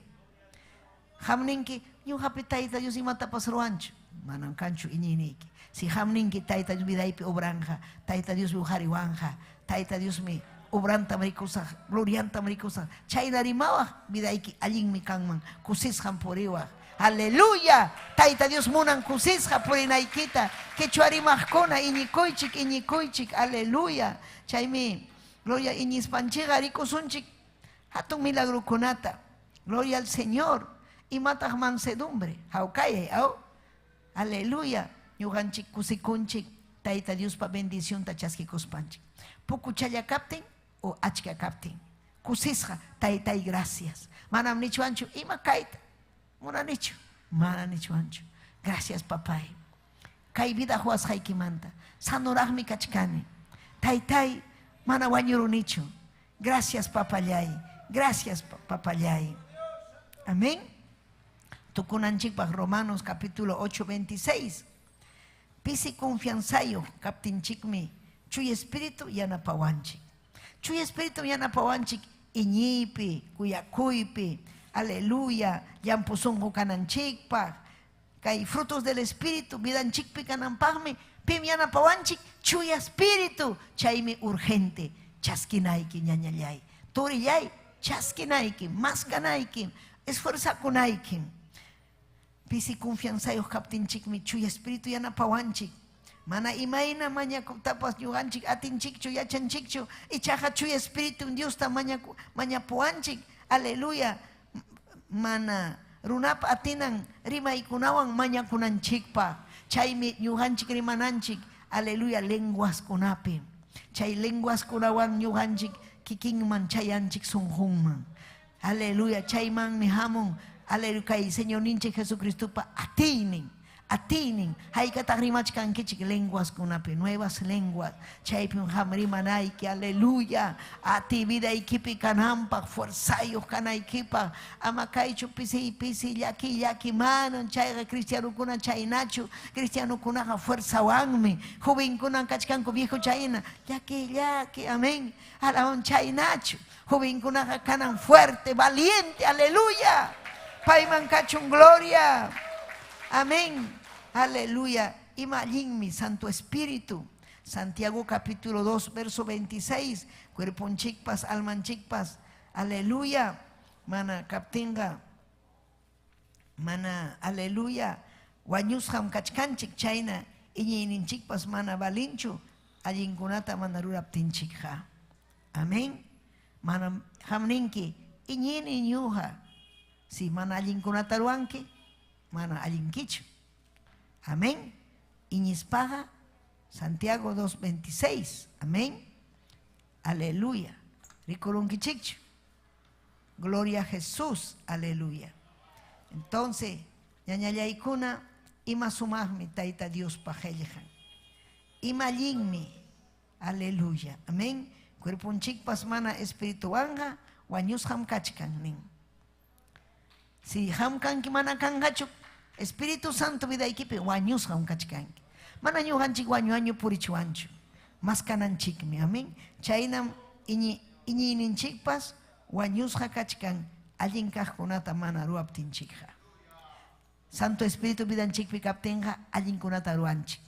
Hamninki, ñuhapi taita Dios imata pasruancho, manam cancho iñiniki. Si hamninki taita Dios vidaipi obranja, taita Dios bujariwanja, taita Dios mi obranta maricosa, glorianta maricosa, chaynarimawa vidaiki allin mi kanman, kusisham poriwa. Aleluya, taita Dios munan kusisha porinaikita, que chuarimajkona iñikoychik, aleluya. Chaymi, gloria iñispanchiga rikusunchik, hatun milagro kunata, gloria al Señor. Y matas mansedumbre, haukaya, aleluya, ñuhanchik kusikunchik, taita Dios pa bendición tachaski kuspanchik. Puku chaya capten o achka capten, kusisqa taytay gracias. Manam nichuanchu ima kayta. Muna nichu. Mana nichuanchu. Gracias papay. Kay vida huasqaykimanta. Sanuraqmi kachkani. Taytay mana wañurunichu. Gracias papallay. Gracias papallay. Amén. Tukunanchikpaq Romanos capítulo 8, 26. Pisi confianzayo kaptinchikmi chuy espíritu yanapawanchik. Chuy espíritu yanapawanchik iñipi, kuyakuypi, aleluya, llampusunqu kananchikpaq. Kay frutos del espíritu vidanchikpi kananpaqmi pim yanapawanchik chuy espíritu. Chaymi urgente chaskinayki ñañallay. Turillay chaskinayki, maskanayki, esfuerzakunayki. Pisi confianzayo kaptinchikmi chuy espíritu yanapawanchik. Mana imayna mañakutapas ñuqanchik atinchikchu yachanchikchu ichaqa chuy espíritu Diosta mañapuwanchik. Aleluya. Mana runapa atinan rimaykunawan mañakunanchikpa. Chaymi ñuqanchik rimananchik. Aleluya, lenguas kunapi. Chay lenguas kunawan ñuqanchik kikinman chayanchik sunqunman. Aleluya, chaymanmi hamun. Aleluya, kay Señor ninche Jesucristo pa atinin. Haykataq rimachkankichik lenguas kunapi, nuevas lenguas. Chaypim hamrimanayki, aleluya. Ati vidaykipi kananpaq, fuerzayuq kanaykipaq. Ama kaychu pisi llaki manan. Chayqa cristianukuna chaynachu. Cristianukunaqa fuerzawanmi. Jovenkunan kachkanku viejo chayna. Llaki, amén. Alawan chaynachu. Jovenkunaqa kanan fuerte, valiente, aleluya. Payman kachun gloria. Amén. Aleluya. Imallinmi Santo Espíritu. Santiago capítulo 2 verso 26. Cuerponchikpas, almanchikpas. Aleluya. Mana kaptinga. Mana aleluya. Wañusham kachkanchik chayna. Iñininchikpas mana balinchu. Allinkunata mana ruraptinchikja. Amén. Mana hamninki. Iñini ñuja. Si mana allinkunata ruanki. Mana allinkichu. Amén. Iñispaga, Santiago 2:26. Amén. Aleluya. Ricorunkichichu. Gloria a Jesús. Aleluya. Entonces, ñañallaykuna ima sumaqmi tayta Dios pajellejan. Ima allinmi. Aleluya. Amén. Cuerpunchikpas mana espirituanja wañusham kachkan nin. Si hamkanki mana kangachu Espíritu Santo vidaykipi wañusham kachkanki. Mana ñuqanchik wañuaño purichuanchu. Maskananchikmi. Amén. Chaynam iñininchikpas wañusqa kachkan allin kaqkunata mana ruaptinchikqa. Santo Espíritu vidanchikpi kaptinqa allinkunata ruanchik.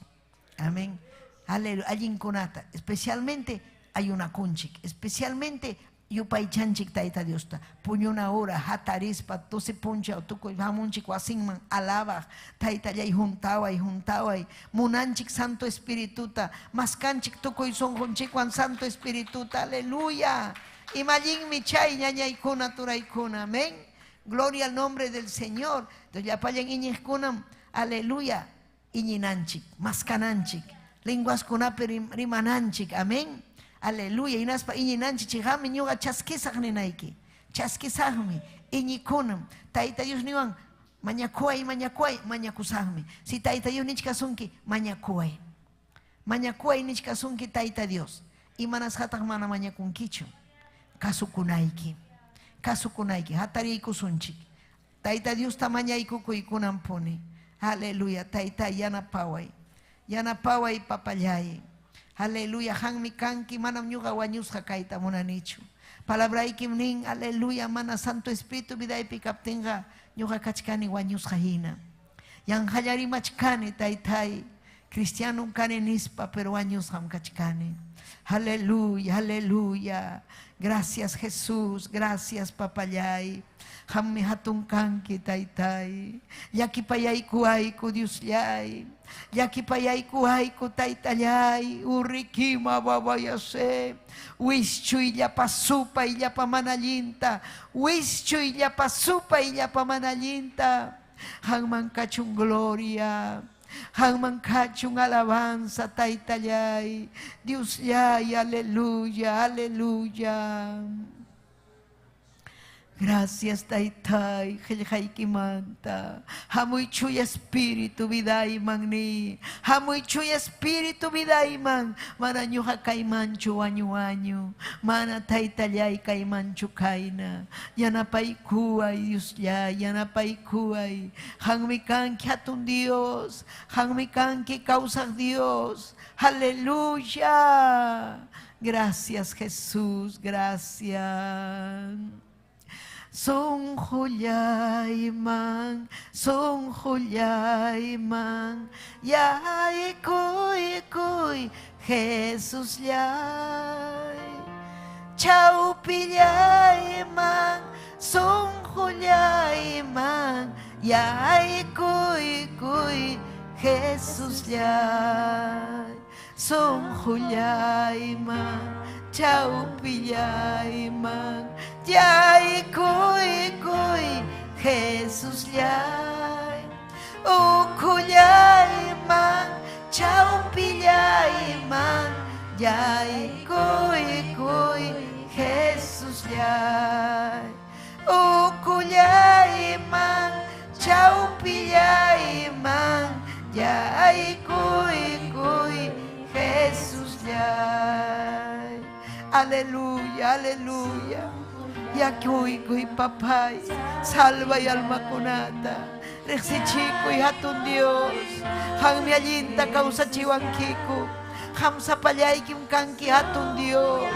Amén. Aleluya. Allinkunata. Especialmente ayunakunchik. Especialmente yupaychanchik tayta Diosta. Puñuna hora, hatarispa, tose puncha, tukoy hamunchik wasinman, alaba, tayta yay juntaway. Munanchik Santo Espirituta, maskanchik tukoy sonjonchikwan Santo Espirituta. Aleluya. Imallinmi chay ñañaykuna turaykuna. Amén. Gloria al nombre del Señor. Entonces ya payan iñikunam. Aleluya. Iñinanchik, maskananchik, lenguas kunapi rimananchik. Amén. Aleluya. Inaspa iñinanchik chihami ñuqa chaskisaq ninayki. Chaskisaqmi iñikunam. Tayta Dios niwan mañakuay mañakusaqmi. Si tayta Dios nichkasunki mañakuay. Mañakuay nichkasunki tayta Dios. Imanasqataq mana mañakunkichu. Kasukunayki. Hatariykusunchik. Tayta Dios tamañaykukuykunan puni. Aleluya. Tayta yanapaway papallay. Aleluya. Hanmi kanki manam ñuqa wañusqa kayta munanichu. Palabraykim nin. Aleluya. Mana Santo Espíritu vidaypi kaptinqa ñuqa kachkani wañusqa hina. Yanqallarimachkani taytay. Cristiano kani nispa pero wañusqam kachkani. Aleluya. Gracias Jesús. Gracias papallay. Hammi hatun kanki taytay. Yakipayayku Diosllay. Yakipayayku taytallay. Urrikima babayase. Wischuy llapasupa y llapamanallinta. Wischuy llapasupa y llapamanallinta. Hanman kachun gloria. Hanman kachun alabanza taytallay. Diosllay. Aleluya. Gracias, Taytay, Manta. Hamoy chuy espíritu vidayman ni. Hamoy chuy espíritu vidayman. Mana nyuha kayman chuanyu anyu. Mana Taytayay kayman chukayna. Yanapay kuay Dios ya. Yanapay kuay. Hangmi kanki hatun Dios. Hangmi kanki causa Dios. Aleluya. Gracias Jesús. Gracias. Sung huyay mang, yay kuy, Jesus yay. Chau pillay mang, sung huyay mang, yay kuy, Jesus yay. Sung huyay mang, chau pillay mang, yay kuy, Jesus yay. Ukuyay mang, chau pillay mang, yay kuy, Jesus yay. Ukuyay mang, chau pillay mang, yay kuy, Jesus yay. Aleluya, aleluya. Ya kuy papay, salva y alma conata. Rexi chico y hatun Dios. Hang mi allinta causa chihuanquico. Ham sapallay kim kanki hatun Dios.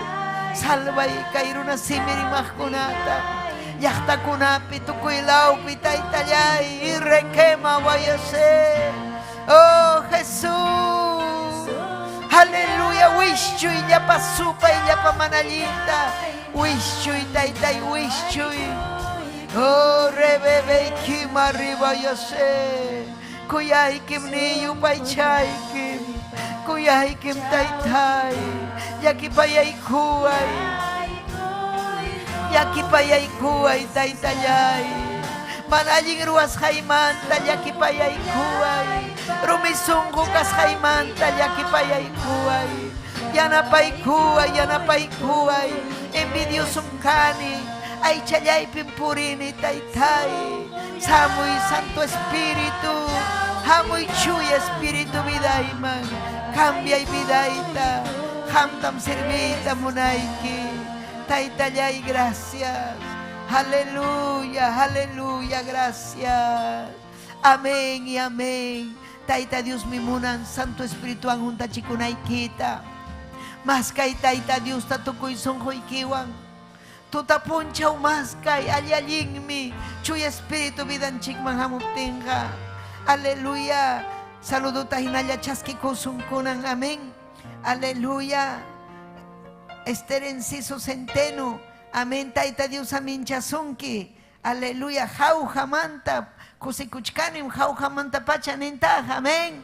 Salva y kairuna simiri mahconata. Yachta kunapi tukuilau pitay tallay. Y requema vayase. Oh Jesús. Aleluya, wishu y ya pa supa y ya pa manalinda. Wishu y taitai wishu. Oh rebebe kim arriba yo sé. Kuyay kim niyu paichay kim. Kuyay kim taitai. Yaki payay kuay. Yaki payay kuay taitayay. Manaying ruas jaimanta yaki payay kuay. Rumisungo kas jaimanta yaki payay kuay. Yanapay kuay. Envidiosong kani. Ay chayay pimpurini taytay. Samoy Santo Espíritu. Hamoy chuy Espíritu vidayman. Cambia y vidaita. Hamtam servita munayki. Taytayay gracias. Aleluya, aleluya, gracias. Amén y amén. Taita Dios mimunan, Santo Espíritu anjunta chikunay kita. Mas kay taita Dios tatukoy songhoy kiwang. Tutapunchaw mas kay alyalingmi. Chuy Espíritu vidan chikman hamuptinga. Aleluya. Saludo tahinaya chaski kusungkunan. Amén. Aleluya. Esther Enciso Centeno. Amén. Taita Dios amin chasunki. Aleluya. Jau jamanta. Kusikuchkanim jau jamanta pachanenta. Amén.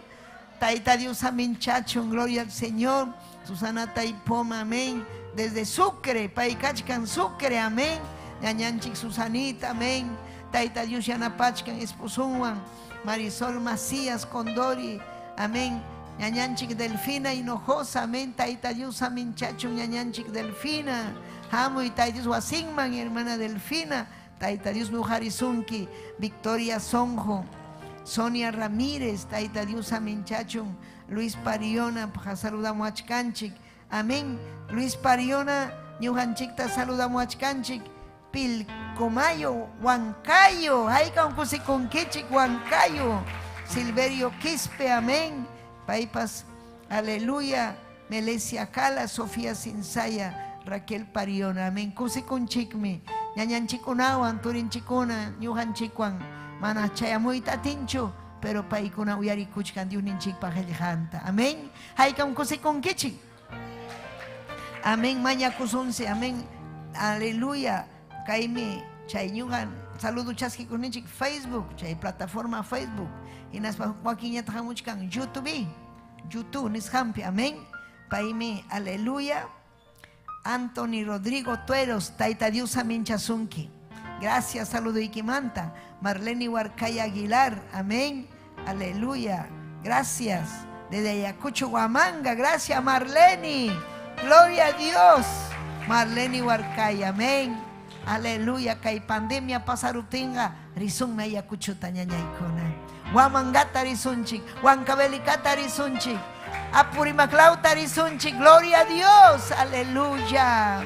Taita Dios amin chachun. Gloria al Señor. Susana Taipoma. Amén. Desde Sucre. Paikachkan Sucre. Amén. Ñañanchik Susanita. Amén. Taita Dios yanapachkan esposunwan. Marisol Macías Condori. Amén. Ñañanchik Delfina Hinojosa. Amén. Taita Dios amin chachun. Ñañanchik Delfina. Amo y Taita Dios Wasigman, hermana Delfina. Taita Dios Mujarizunki. Victoria Sonjo. Sonia Ramírez. Taita Dios amin chachun. Luis Pariona. Saludamos a Chkanchik. Amén. Luis Pariona. Ñujanchikta saludamos a Chkanchik. Pilcomayo. Huancayo. Haika un kusikunkichik Huancayo. Silverio Quispe. Amén. Paipas. Aleluya. Melesia Cala. Sofía Sinsaya. Raquel Pariona. Amén. Kusikunchikmi. Ñañanchikunawan. Turinchikuna. Ñujanchikwan. Mana chayamuy tatincho. Pero paikuna uyarikuchkan diuninchik pajeljanta. Amén. Haika un kusikunkichik. Amén. Maña kusunse. Amén. Aleluya. Kaimi. Chayñugan. Saludo chaski kuninchik Facebook. Chay plataforma Facebook. Y nas wakinya tajamuchkan YouTube. YouTube nishampi. Amén. Paimi. Aleluya. Anthony Rodrigo Tueros. Taita Dios amin chasunki. Gracias. Saludo Ikimanta. Marlene Huarcaya Aguilar. Amén. Aleluya. Gracias. Desde Ayacucho, Huamanga. Gracias, Marlene. Gloria a Dios. Marlene Huarcaya. Amén. Aleluya, kay pandemia pasarutinga, risung na yakuchuta nyanyaykuna. Wamangata risunchik, wankabelikata risunchik, apurimaklauta risunchik, gloria a Dios, aleluya.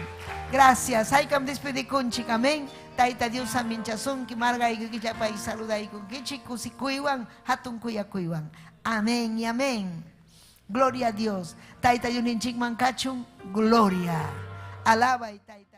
Gracias, hay que despedir kunchik, amén. Taita Dios aminchasun, ki marga y que ya país saluda y que chicos y cuiwan, hatun kuya cuiwan. Amén y amén. Gloria a Dios. Taita yuninchik mankachun, gloria. Alaba y taita.